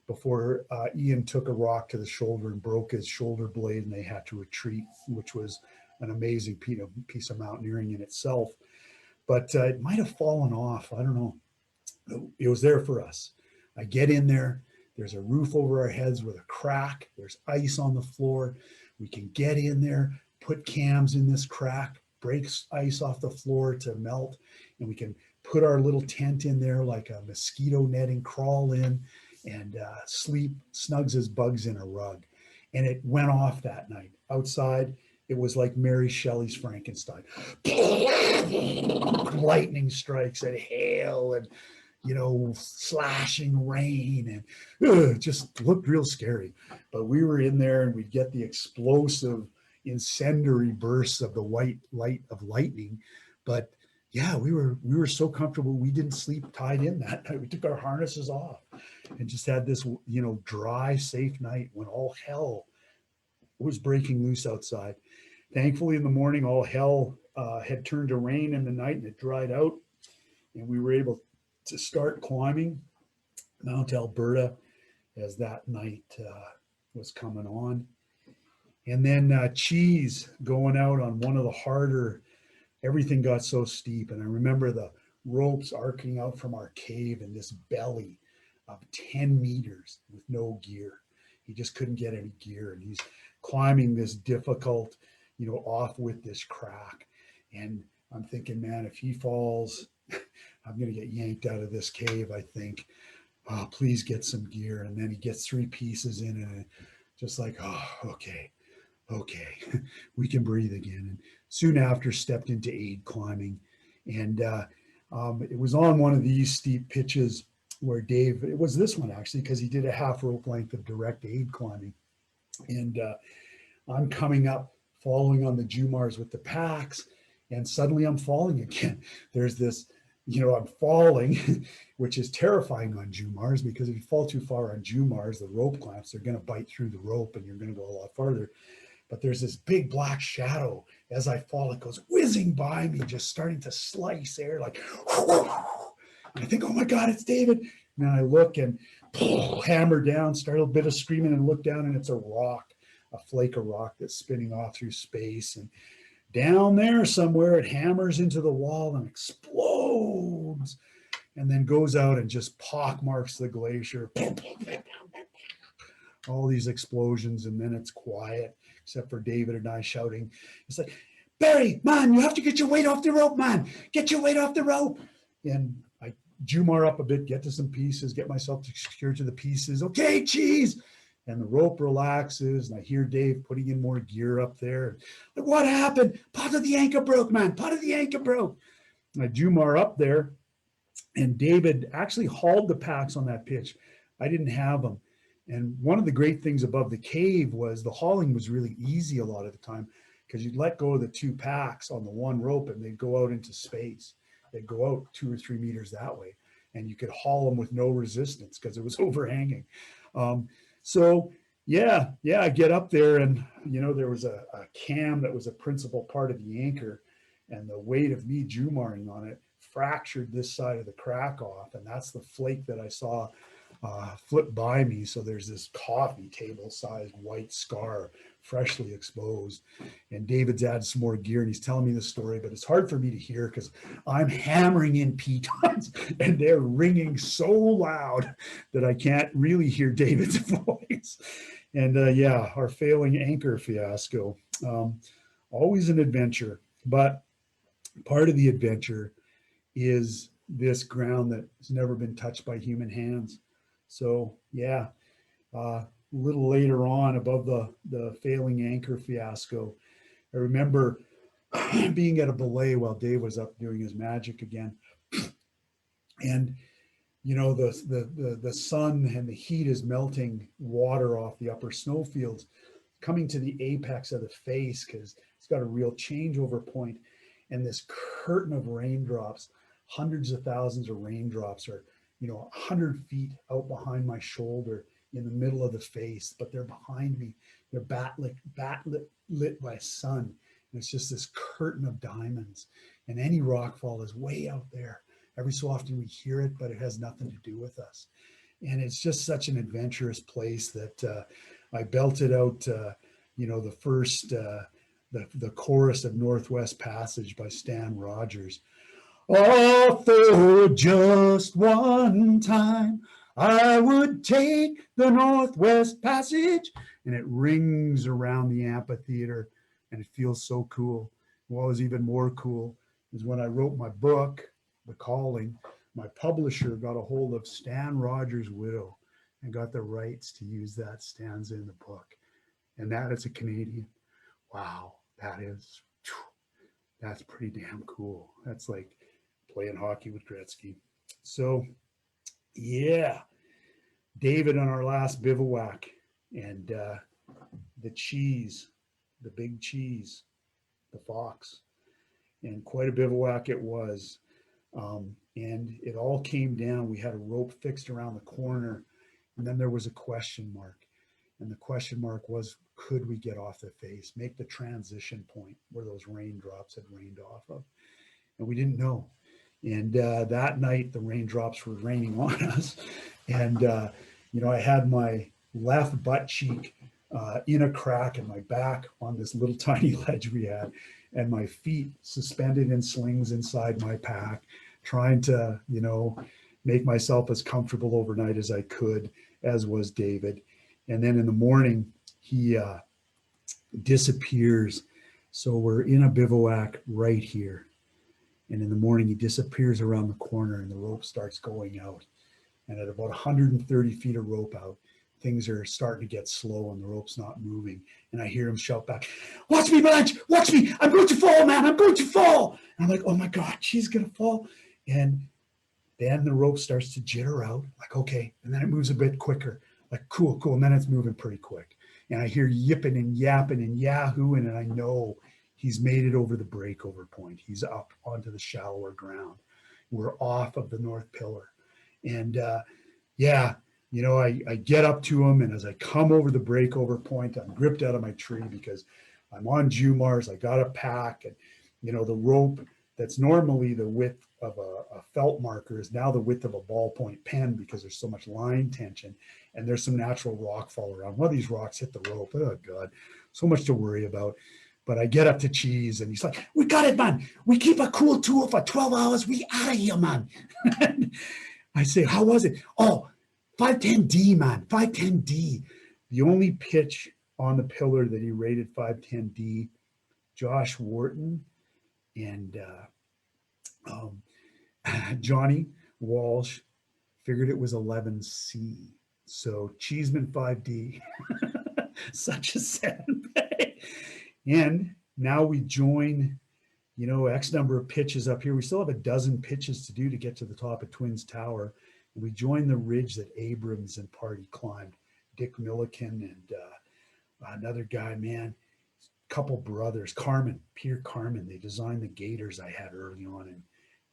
before Ian took a rock to the shoulder and broke his shoulder blade, and they had to retreat, which was an amazing piece of mountaineering in itself. But it might have fallen off. I don't know. It was there for us. I get in there. There's a roof over our heads with a crack. There's ice on the floor. We can get in there, put cams in this crack, break ice off the floor to melt, and we can put our little tent in there like a mosquito netting, crawl in, and sleep snugs as bugs in a rug. And it went off that night. Outside, it was like Mary Shelley's Frankenstein. Lightning strikes and hail and, you know, slashing rain, and just looked real scary. But we were in there, and we'd get the explosive incendiary bursts of the white light of lightning. But yeah, we were so comfortable. We didn't sleep tied in that night. We took our harnesses off and just had this, you know, dry, safe night when all hell was breaking loose outside. Thankfully, in the morning, all hell had turned to rain in the night, and it dried out, and we were able to start climbing Mount Alberta as that night was coming on. And then Cheese going out on one of the harder, everything got so steep. And I remember the ropes arcing out from our cave in this belly of 10 meters with no gear. He just couldn't get any gear. And he's climbing this difficult, you know, off with this crack. And I'm thinking, man, if he falls, I'm going to get yanked out of this cave, I think. Oh, please get some gear. And then he gets 3 pieces in, and just like, oh, okay, we can breathe again. And soon after stepped into aid climbing. And it was on one of these steep pitches where Dave, it was this one actually, because he did a half rope length of direct aid climbing. And I'm coming up, following on the Jumars with the packs, and suddenly I'm falling again. There's this, you know, I'm falling, which is terrifying on Jumars, because if you fall too far on Jumars, the rope clamps are going to bite through the rope and you're going to go a lot farther. But there's this big black shadow as I fall. It goes whizzing by me, just starting to slice air, like, and I think, oh my God, it's David. And then I look and hammer down, start a bit of screaming, and look down, and it's a rock, a flake of rock that's spinning off through space. And down there somewhere, it hammers into the wall and explodes, and then goes out and just pockmarks the glacier. All these explosions, and then it's quiet, except for David and I shouting. It's like, Barry, man, you have to get your weight off the rope, man. Get your weight off the rope. And I Jumar up a bit, get to some pieces, get myself secured to the pieces. Okay, Cheese. And the rope relaxes, and I hear Dave putting in more gear up there. Like, what happened? Part of the anchor broke, man. Part of the anchor broke. And I Jumar up there, and David actually hauled the packs on that pitch. I didn't have them. And one of the great things above the cave was the hauling was really easy a lot of the time, because you'd let go of the 2 packs on the one rope, and they'd go out into space. They'd go out 2 or 3 meters that way, and you could haul them with no resistance because it was overhanging. So yeah, I get up there, and you know, there was a cam that was a principal part of the anchor, and the weight of me Jumaring on it fractured this side of the crack off, and that's the flake that I saw flip by me. So there's this coffee table sized white scar freshly exposed, and David's added some more gear, and he's telling me the story, but it's hard for me to hear because I'm hammering in pitons and they're ringing so loud that I can't really hear David's voice. And yeah, our failing anchor fiasco, always an adventure, but part of the adventure is this ground that has never been touched by human hands. So yeah, a little later on, above the failing anchor fiasco, I remember being at a belay while Dave was up doing his magic again. And you know, the sun and the heat is melting water off the upper snowfields. coming to the apex of the face because it's got a real changeover point, and this curtain of raindrops, hundreds of thousands of raindrops are, 100 feet out behind my shoulder in the middle of the face, but they're behind me. They're lit by sun. And it's just this curtain of diamonds. And any rockfall is way out there. Every so often we hear it, but it has nothing to do with us. And it's just such an adventurous place that I belted out, the first, the chorus of Northwest Passage by Stan Rogers. Oh, for just one time, I would take the Northwest Passage. And it rings around the amphitheater, and it feels so cool. What was even more cool is when I wrote my book, The Calling, my publisher got a hold of Stan Rogers' widow and got the rights to use that stanza in the book. And that is a Canadian. Wow, that's pretty damn cool. That's like playing hockey with Gretzky. So, yeah, David on our last bivouac, and the cheese, the big cheese, the fox, and quite a bivouac it was. And it all came down. We had a rope fixed around the corner, and then there was a question mark. And the question mark was, could we get off the face, make the transition point where those raindrops had rained off of? And we didn't know. And that night, the raindrops were raining on us. And, I had my left butt cheek in a crack in my back on this little tiny ledge we had, and my feet suspended in slings inside my pack, trying to, make myself as comfortable overnight as I could, as was David. And then in the morning, he disappears. So we're in a bivouac right here. And in the morning, he disappears around the corner, and the rope starts going out. And at about 130 feet of rope out, things are starting to get slow and the rope's not moving. And I hear him shout back, "Watch me, Blanche, watch me. I'm going to fall, man. I'm going to fall." And I'm like, oh my God, she's going to fall. And then the rope starts to jitter out, like, okay. And then it moves a bit quicker, like, cool. And then it's moving pretty quick. And I hear yipping and yapping and yahooing, and I know he's made it over the breakover point. He's up onto the shallower ground. We're off of the North Pillar. And I get up to him, and as I come over the breakover point, I'm gripped out of my tree because I'm on Jumars. I got a pack, and the rope that's normally the width of a felt marker is now the width of a ballpoint pen because there's so much line tension, and there's some natural rock fall around. One of these rocks hit the rope. Oh God, so much to worry about. But I get up to Cheese, and he's like, "We got it, man. We keep a cool tool for 12 hours. We out of here, man." I say, "How was it?" "Oh, 510D, man, 510D. The only pitch on the pillar that he rated 510D, Josh Wharton and Johnny Walsh figured it was 11C. So Cheesmond 5D, such a sandbag. And now we join, X number of pitches up here. We still have a dozen pitches to do to get to the top of Twins Tower. And we join the ridge that Abrams and party climbed. Dick Milliken and another guy, man, couple brothers, Pierre Carmen. They designed the gators I had early on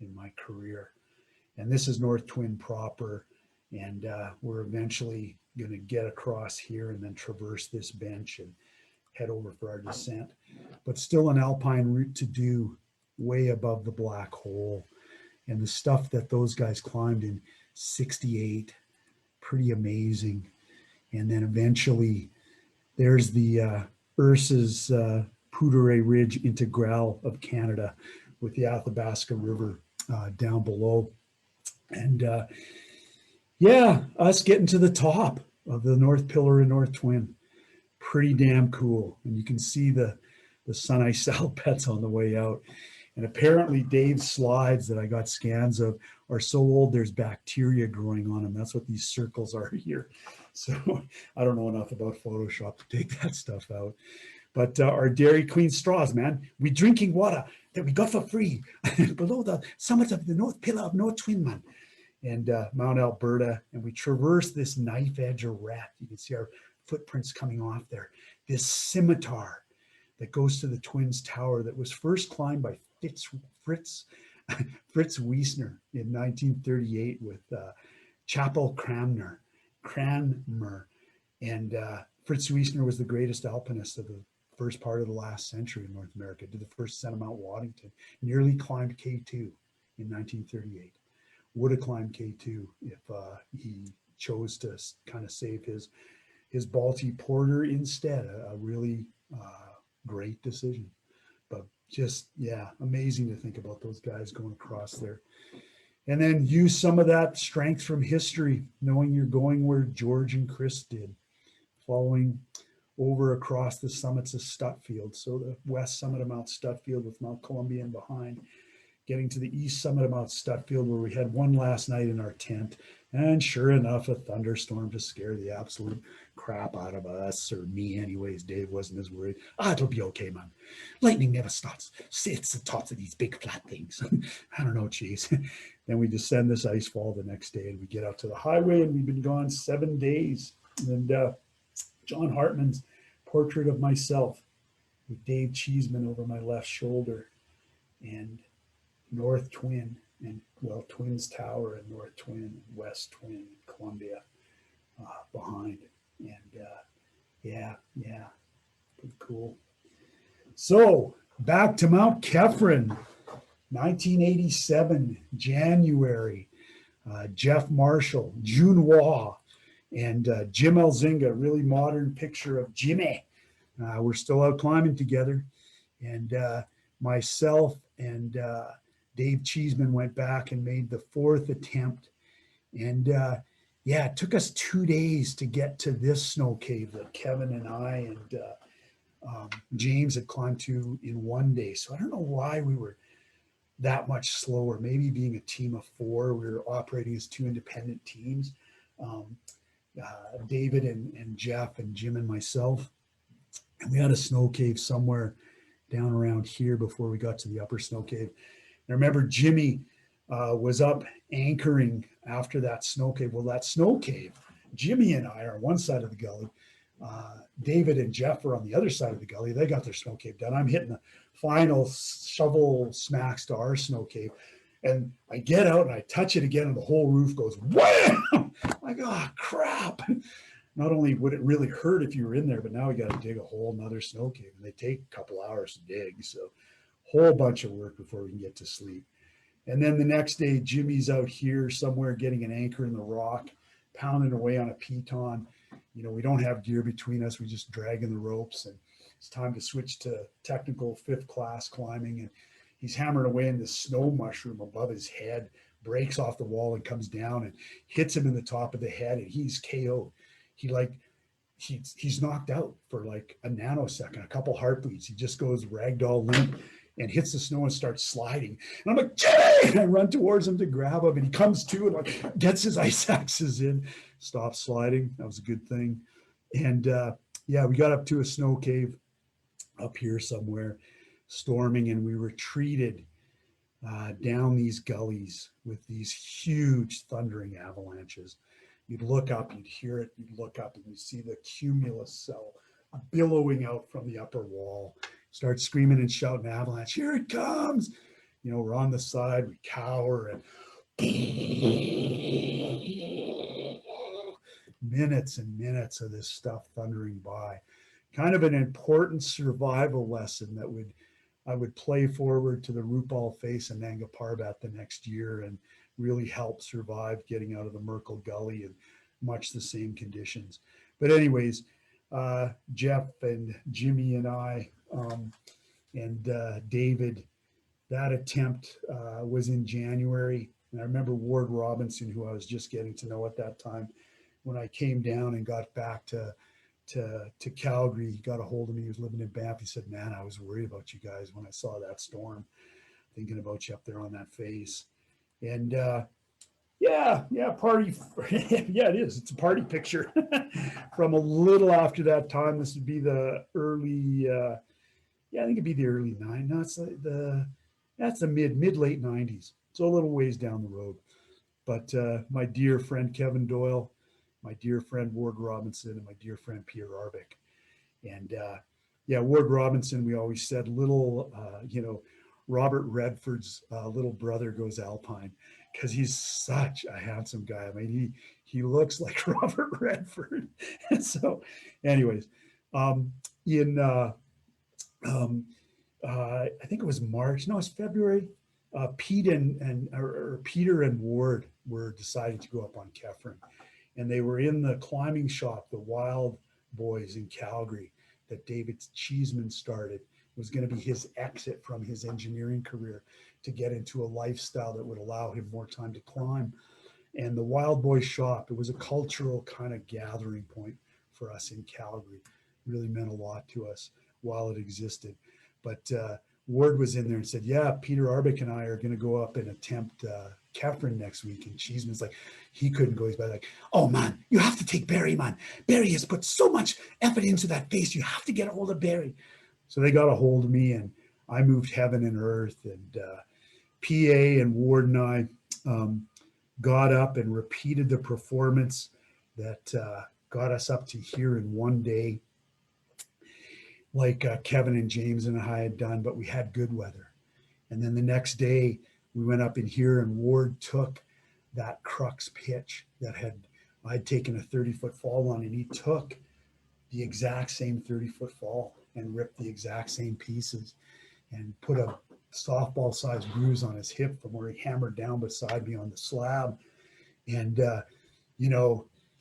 in my career. And this is North Twin proper. And we're eventually going to get across here and then traverse this bench and head over for our descent. But still an alpine route to do way above the black hole. And the stuff that those guys climbed in 68, pretty amazing. And then eventually there's the Ursa's Poudre Ridge Integral of Canada with the Athabasca River down below. And us getting to the top of the North Pillar and North Twin. Pretty damn cool. And you can see the sun ice salpets on the way out. And apparently Dave's slides that I got scans of are so old there's bacteria growing on them. That's what these circles are here. So I don't know enough about Photoshop to take that stuff out. But our Dairy Queen straws, man, we drinking water that we got for free below the summit of the North Pillar of North Twin, man. And Mount Alberta, and we traverse this knife edge arête. You can see our footprints coming off there. This scimitar that goes to the Twins Tower that was first climbed by Fritz Wiesner in 1938 with Chapel Cranmer. And Fritz Wiesner was the greatest alpinist of the first part of the last century in North America. Did the first ascent of Mount Waddington, nearly climbed K2 in 1938. Would have climbed K2 if he chose to kind of save his Balti Porter instead. A really great decision. But just, yeah, amazing to think about those guys going across there. And then use some of that strength from history, knowing you're going where George and Chris did, following over across the summits of Stuttfield. So the west summit of Mount Stuttfield with Mount Columbia in behind, getting to the east summit of Mount Stuttfield where we had one last night in our tent. And sure enough, a thunderstorm to scare the absolute crap out of us, or me anyways. Dave wasn't as worried. It'll be okay, man. Lightning never stops. It's the tops of these big flat things. I don't know, geez. Then we descend this ice fall the next day and we get out to the highway, and we've been gone 7 days. And John Hartman's portrait of myself with Dave Cheesmond over my left shoulder, and North Twin, and well, Twins Tower and North Twin and West Twin and Columbia behind. And yeah, pretty cool. So back to Mount Chephren, 1987, January. Jeff Marshall, June Waugh, and Jim Elzinga, really modern picture of Jimmy. We're still out climbing together. And myself and Dave Cheesmond went back and made the 4th attempt. And yeah, it took us 2 days to get to this snow cave that Kevin and I and James had climbed to in 1 day. So I don't know why we were that much slower. Maybe being a team of 4, we were operating as 2 independent teams. David and Jeff and Jim and myself. And we had a snow cave somewhere down around here before we got to the upper snow cave. And I remember Jimmy was up anchoring after that snow cave. Well, that snow cave, Jimmy and I are on one side of the gully. David and Jeff are on the other side of the gully. They got their snow cave done. I'm hitting the final shovel smacks to our snow cave. And I get out and I touch it again, and the whole roof goes wham! Like, oh, crap. Not only would it really hurt if you were in there, but now we got to dig a whole nother snow cave, and they take a couple hours to dig. So whole bunch of work before we can get to sleep. And then the next day, Jimmy's out here somewhere getting an anchor in the rock, pounding away on a piton. You know, we don't have gear between us. We just dragging the ropes, and it's time to switch to technical 5th class climbing. And he's hammering away in this snow mushroom above his head, breaks off the wall and comes down and hits him in the top of the head, and he's KO'd. He's knocked out for like a nanosecond, a couple heartbeats. He just goes ragdoll limp and hits the snow and starts sliding. And I'm like, Jay! And I run towards him to grab him, and he comes to and like gets his ice axes in, stops sliding. That was a good thing. And yeah, we got up to a snow cave up here somewhere, storming, and we retreated down these gullies with these huge thundering avalanches. You'd look up, you'd hear it, you'd look up, and you see the cumulus cell billowing out from the upper wall. Start screaming and shouting, avalanche, here it comes. You know, we're on the side, we cower, and minutes and minutes of this stuff thundering by. Kind of an important survival lesson that I would play forward to the Rupal Face in Nanga Parbat the next year, and really help survive getting out of the Merkel Gully in much the same conditions. But anyways, Jeff and Jimmy and I and David, that attempt was in January. And I remember Ward Robinson, who I was just getting to know at that time, when I came down and got back to Calgary, he got a hold of me. He was living in Banff. He said, man, I was worried about you guys when I saw that storm, thinking about you up there on that face. And yeah, party. Yeah, it is. It's a party picture from a little after that time. This would be the early, I think it'd be the early '90s. No, that's the mid late '90s. So a little ways down the road. But my dear friend Kevin Doyle my dear friend Ward Robinson and my dear friend Peter Arbic. And yeah, Ward Robinson, we always said little, Robert Redford's little brother goes alpine, because he's such a handsome guy. I mean, he looks like Robert Redford. So anyways, in I think it was March, no, it's February. Peter and Ward were deciding to go up on Chephren, and they were in the climbing shop, the Wild Boys in Calgary, that David Cheesmond started. It was going to be his exit from his engineering career to get into a lifestyle that would allow him more time to climb. And the Wild Boys shop, it was a cultural kind of gathering point for us in Calgary. It really meant a lot to us while it existed. But Ward was in there and said, yeah, Peter Arbic and I are going to go up and attempt Chephren next week. And Cheesman's like, he couldn't go. He's like, oh man, you have to take Barry, man. Barry has put so much effort into that face. You have to get a hold of Barry. So they got a hold of me, and I moved heaven and earth. And PA and Ward and I got up and repeated the performance that got us up to here in one day, like Kevin and James and I had done, but we had good weather. And then the next day we went up in here, and Ward took that crux pitch that I'd taken a 30-foot fall on, and he took the exact same 30-foot fall and ripped the exact same pieces and put a softball sized bruise on his hip from where he hammered down beside me on the slab. And,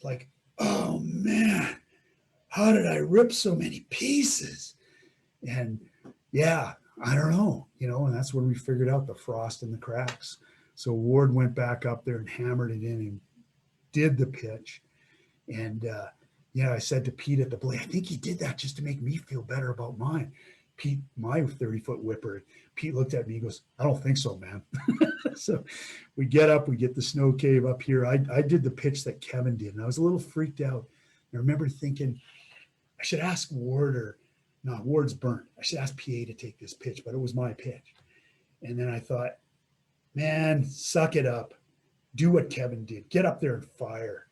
like, oh man, how did I rip so many pieces? And yeah, I don't know, and that's when we figured out the frost and the cracks. So Ward went back up there and hammered it in and did the pitch. And I said to Pete at the blade, I think he did that just to make me feel better about mine. Pete, my 30-foot whipper, Pete looked at me, he goes, I don't think so, man. So we get up, we get the snow cave up here. I did the pitch that Kevin did, and I was a little freaked out. I remember thinking, I should ask Ward, or no, Ward's burnt. I should ask PA to take this pitch, but it was my pitch. And then I thought, man, suck it up. Do what Kevin did. Get up there and fire.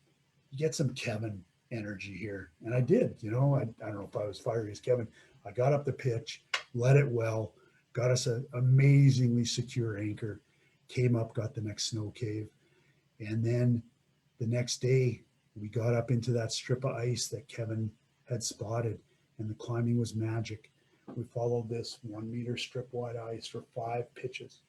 Get some Kevin energy here. And I did, I don't know if I was fiery as Kevin. I got up the pitch, let it well, got us an amazingly secure anchor, came up, got the next snow cave. And then the next day we got up into that strip of ice that Kevin had spotted, and the climbing was magic. We followed this 1 meter strip wide ice for 5 pitches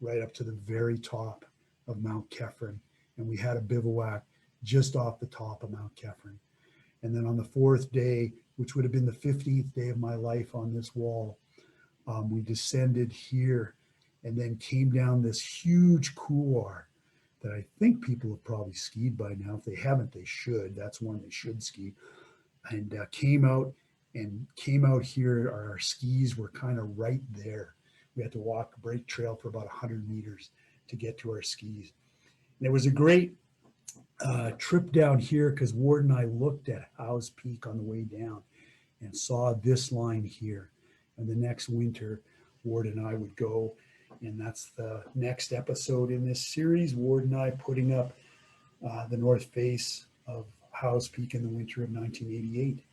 right up to the very top of Mount Chephren. And we had a bivouac just off the top of Mount Chephren. And then on the 4th day, which would have been the 15th day of my life on this wall, we descended here and then came down this huge couloir that I think people have probably skied by now. If they haven't, they should. That's one they should ski. And came out here. Our skis were kind of right there. We had to walk a break trail for about 100 meters to get to our skis. And it was a great trip down here, because Ward and I looked at Howe's Peak on the way down and saw this line here. And the next winter, Ward and I would go, and that's the next episode in this series, Ward and I putting up the north face of Howe's Peak in the winter of 1988.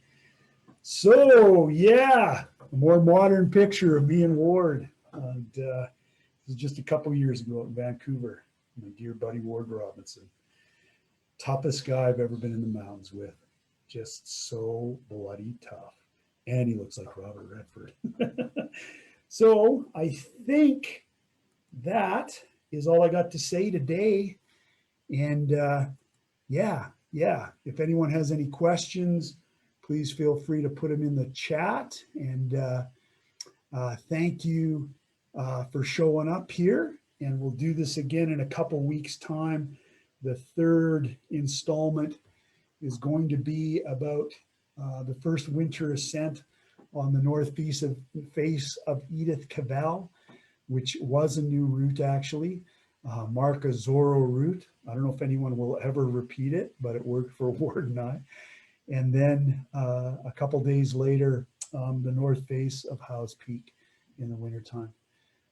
So yeah, a more modern picture of me and Ward. And this is just a couple years ago in Vancouver. My dear buddy Ward Robinson. Toughest guy I've ever been in the mountains with. Just so bloody tough. And he looks like Robert Redford. So I think that is all I got to say today. And yeah. If anyone has any questions, please feel free to put them in the chat. And thank you for showing up here. And we'll do this again in a couple weeks' time. The 3rd installment is going to be about the first winter ascent on the north face of Edith Cavell, which was a new route actually, Mark a Zorro route. I don't know if anyone will ever repeat it, but it worked for Ward and I. And then a couple days later, the north face of Howe's Peak in the wintertime.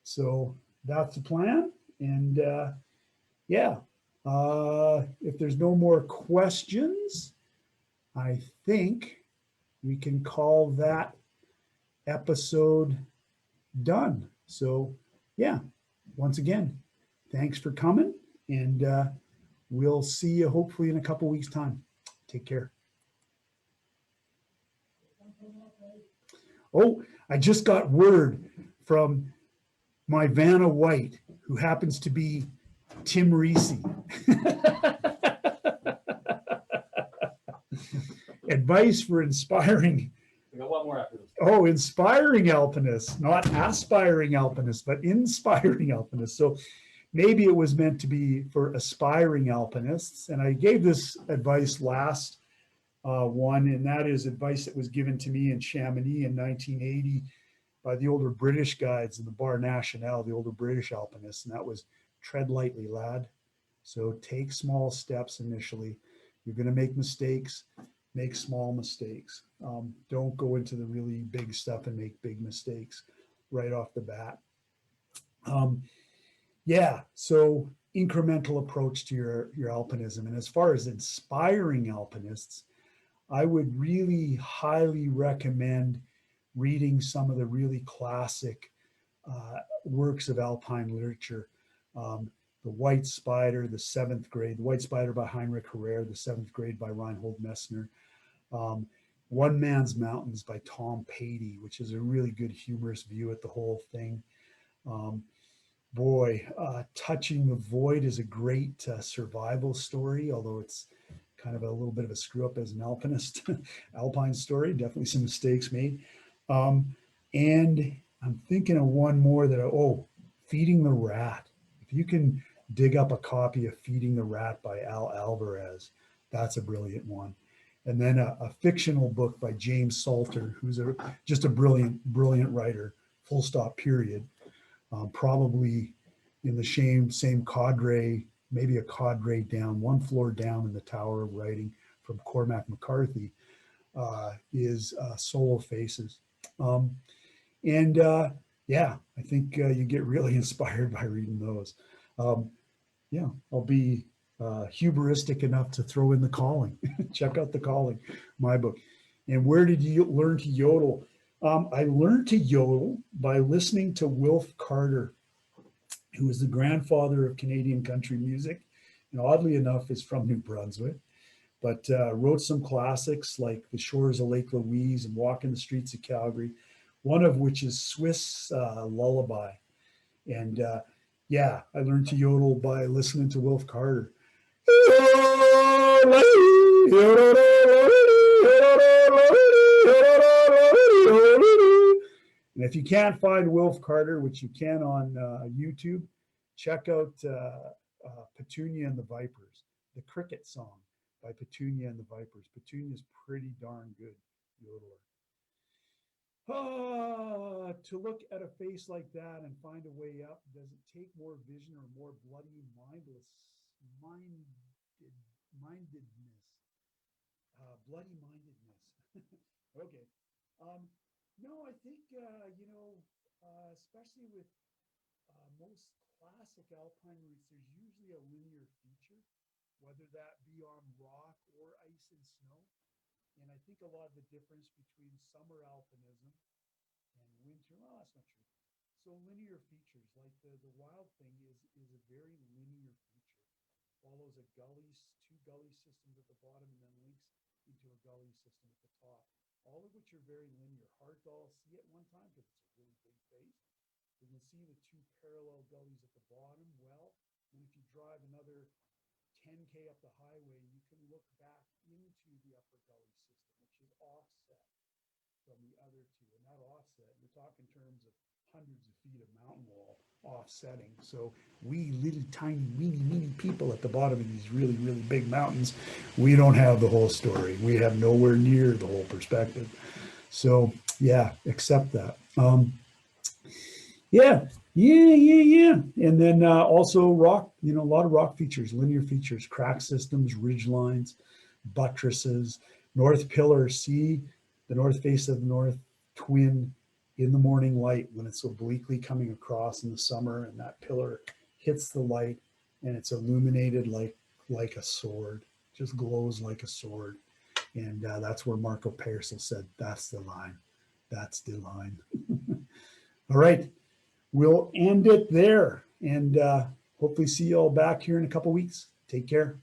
So that's the plan. And yeah, If there's no more questions, I think we can call that episode done. So yeah, once again, thanks for coming, and we'll see you hopefully in a couple weeks' time. Take care. Oh, I just got word from my Vanna White, who happens to be Tim Reese. Advice for inspiring. We got one more after this. Oh, inspiring alpinists, not aspiring alpinists, but inspiring alpinists. So maybe it was meant to be for aspiring alpinists. And I gave this advice last one, and that is advice that was given to me in Chamonix in 1980 by the older British guides in the Bar National, the older British alpinists. And that was tread lightly, lad. So take small steps initially. You're going to make mistakes. Make small mistakes. Don't go into the really big stuff and make big mistakes right off the bat. Yeah, so incremental approach to your alpinism. And as far as inspiring alpinists, I would really highly recommend reading some of the really classic works of alpine literature. The White Spider, the seventh grade, the White Spider by Heinrich Herrera, the seventh grade by Reinhold Messner. One Man's Mountains by Tom Patey, which is a really good humorous view at the whole thing. Touching the Void is a great survival story, although it's kind of a little bit of a screw up as an alpinist. Alpine story, definitely some mistakes made. And I'm thinking of one more that, Feeding the Rat. If you can dig up a copy of Feeding the Rat by Al Alvarez, that's a brilliant one. And then a fictional book by James Salter, who's just a brilliant writer, full stop, period. Probably in the same cadre, maybe a cadre down, one floor down in the Tower of Writing from Cormac McCarthy, is Solo Faces. I think you get really inspired by reading those. I'll be hubristic enough to throw in The Calling. Check out The Calling, my book. And where did you learn to yodel? I learned to yodel by listening to Wilf Carter, who is the grandfather of Canadian country music, and oddly enough is from New Brunswick, but wrote some classics like The Shores of Lake Louise and Walking the Streets of Calgary, one of which is Swiss Lullaby. And I learned to yodel by listening to Wilf Carter. And if you can't find Wilf Carter, which you can on YouTube, check out Petunia and the Vipers, the Cricket Song by Petunia and the Vipers. Petunia's pretty darn good yodeler. To look at a face like that and find a way up, does it take more vision or more bloody mindedness? Bloody mindedness. Okay. No, I think, especially with most classic alpine routes, there's usually a linear feature, whether that be on rock or ice and snow. And I think a lot of the difference between summer alpinism and winter, that's not true. So linear features, like the Wild Thing is a very linear feature. Follows a two gully systems at the bottom and then links into a gully system at the top. All of which are very linear. Hard to all see at one time because it's a really big face. You can see the two parallel gullies at the bottom well. And if you drive another 10K up the highway, you can look back into the upper gully system, which is offset from the other two. And that offset, you're talking terms of hundreds of feet of mountain wall offsetting. So we little tiny weeny people at the bottom of these really, really big mountains, we don't have the whole story. We have nowhere near the whole perspective. So accept that. And then also rock, a lot of rock features, linear features, crack systems, ridge lines, buttresses, north pillar. See the north face of the North Twin in the morning light when it's obliquely coming across in the summer, and that pillar hits the light and it's illuminated like a sword, just glows like a sword. And that's where Marco Pearsall said, that's the line. That's the line. All right, we'll end it there, and hopefully see you all back here in a couple weeks. Take care.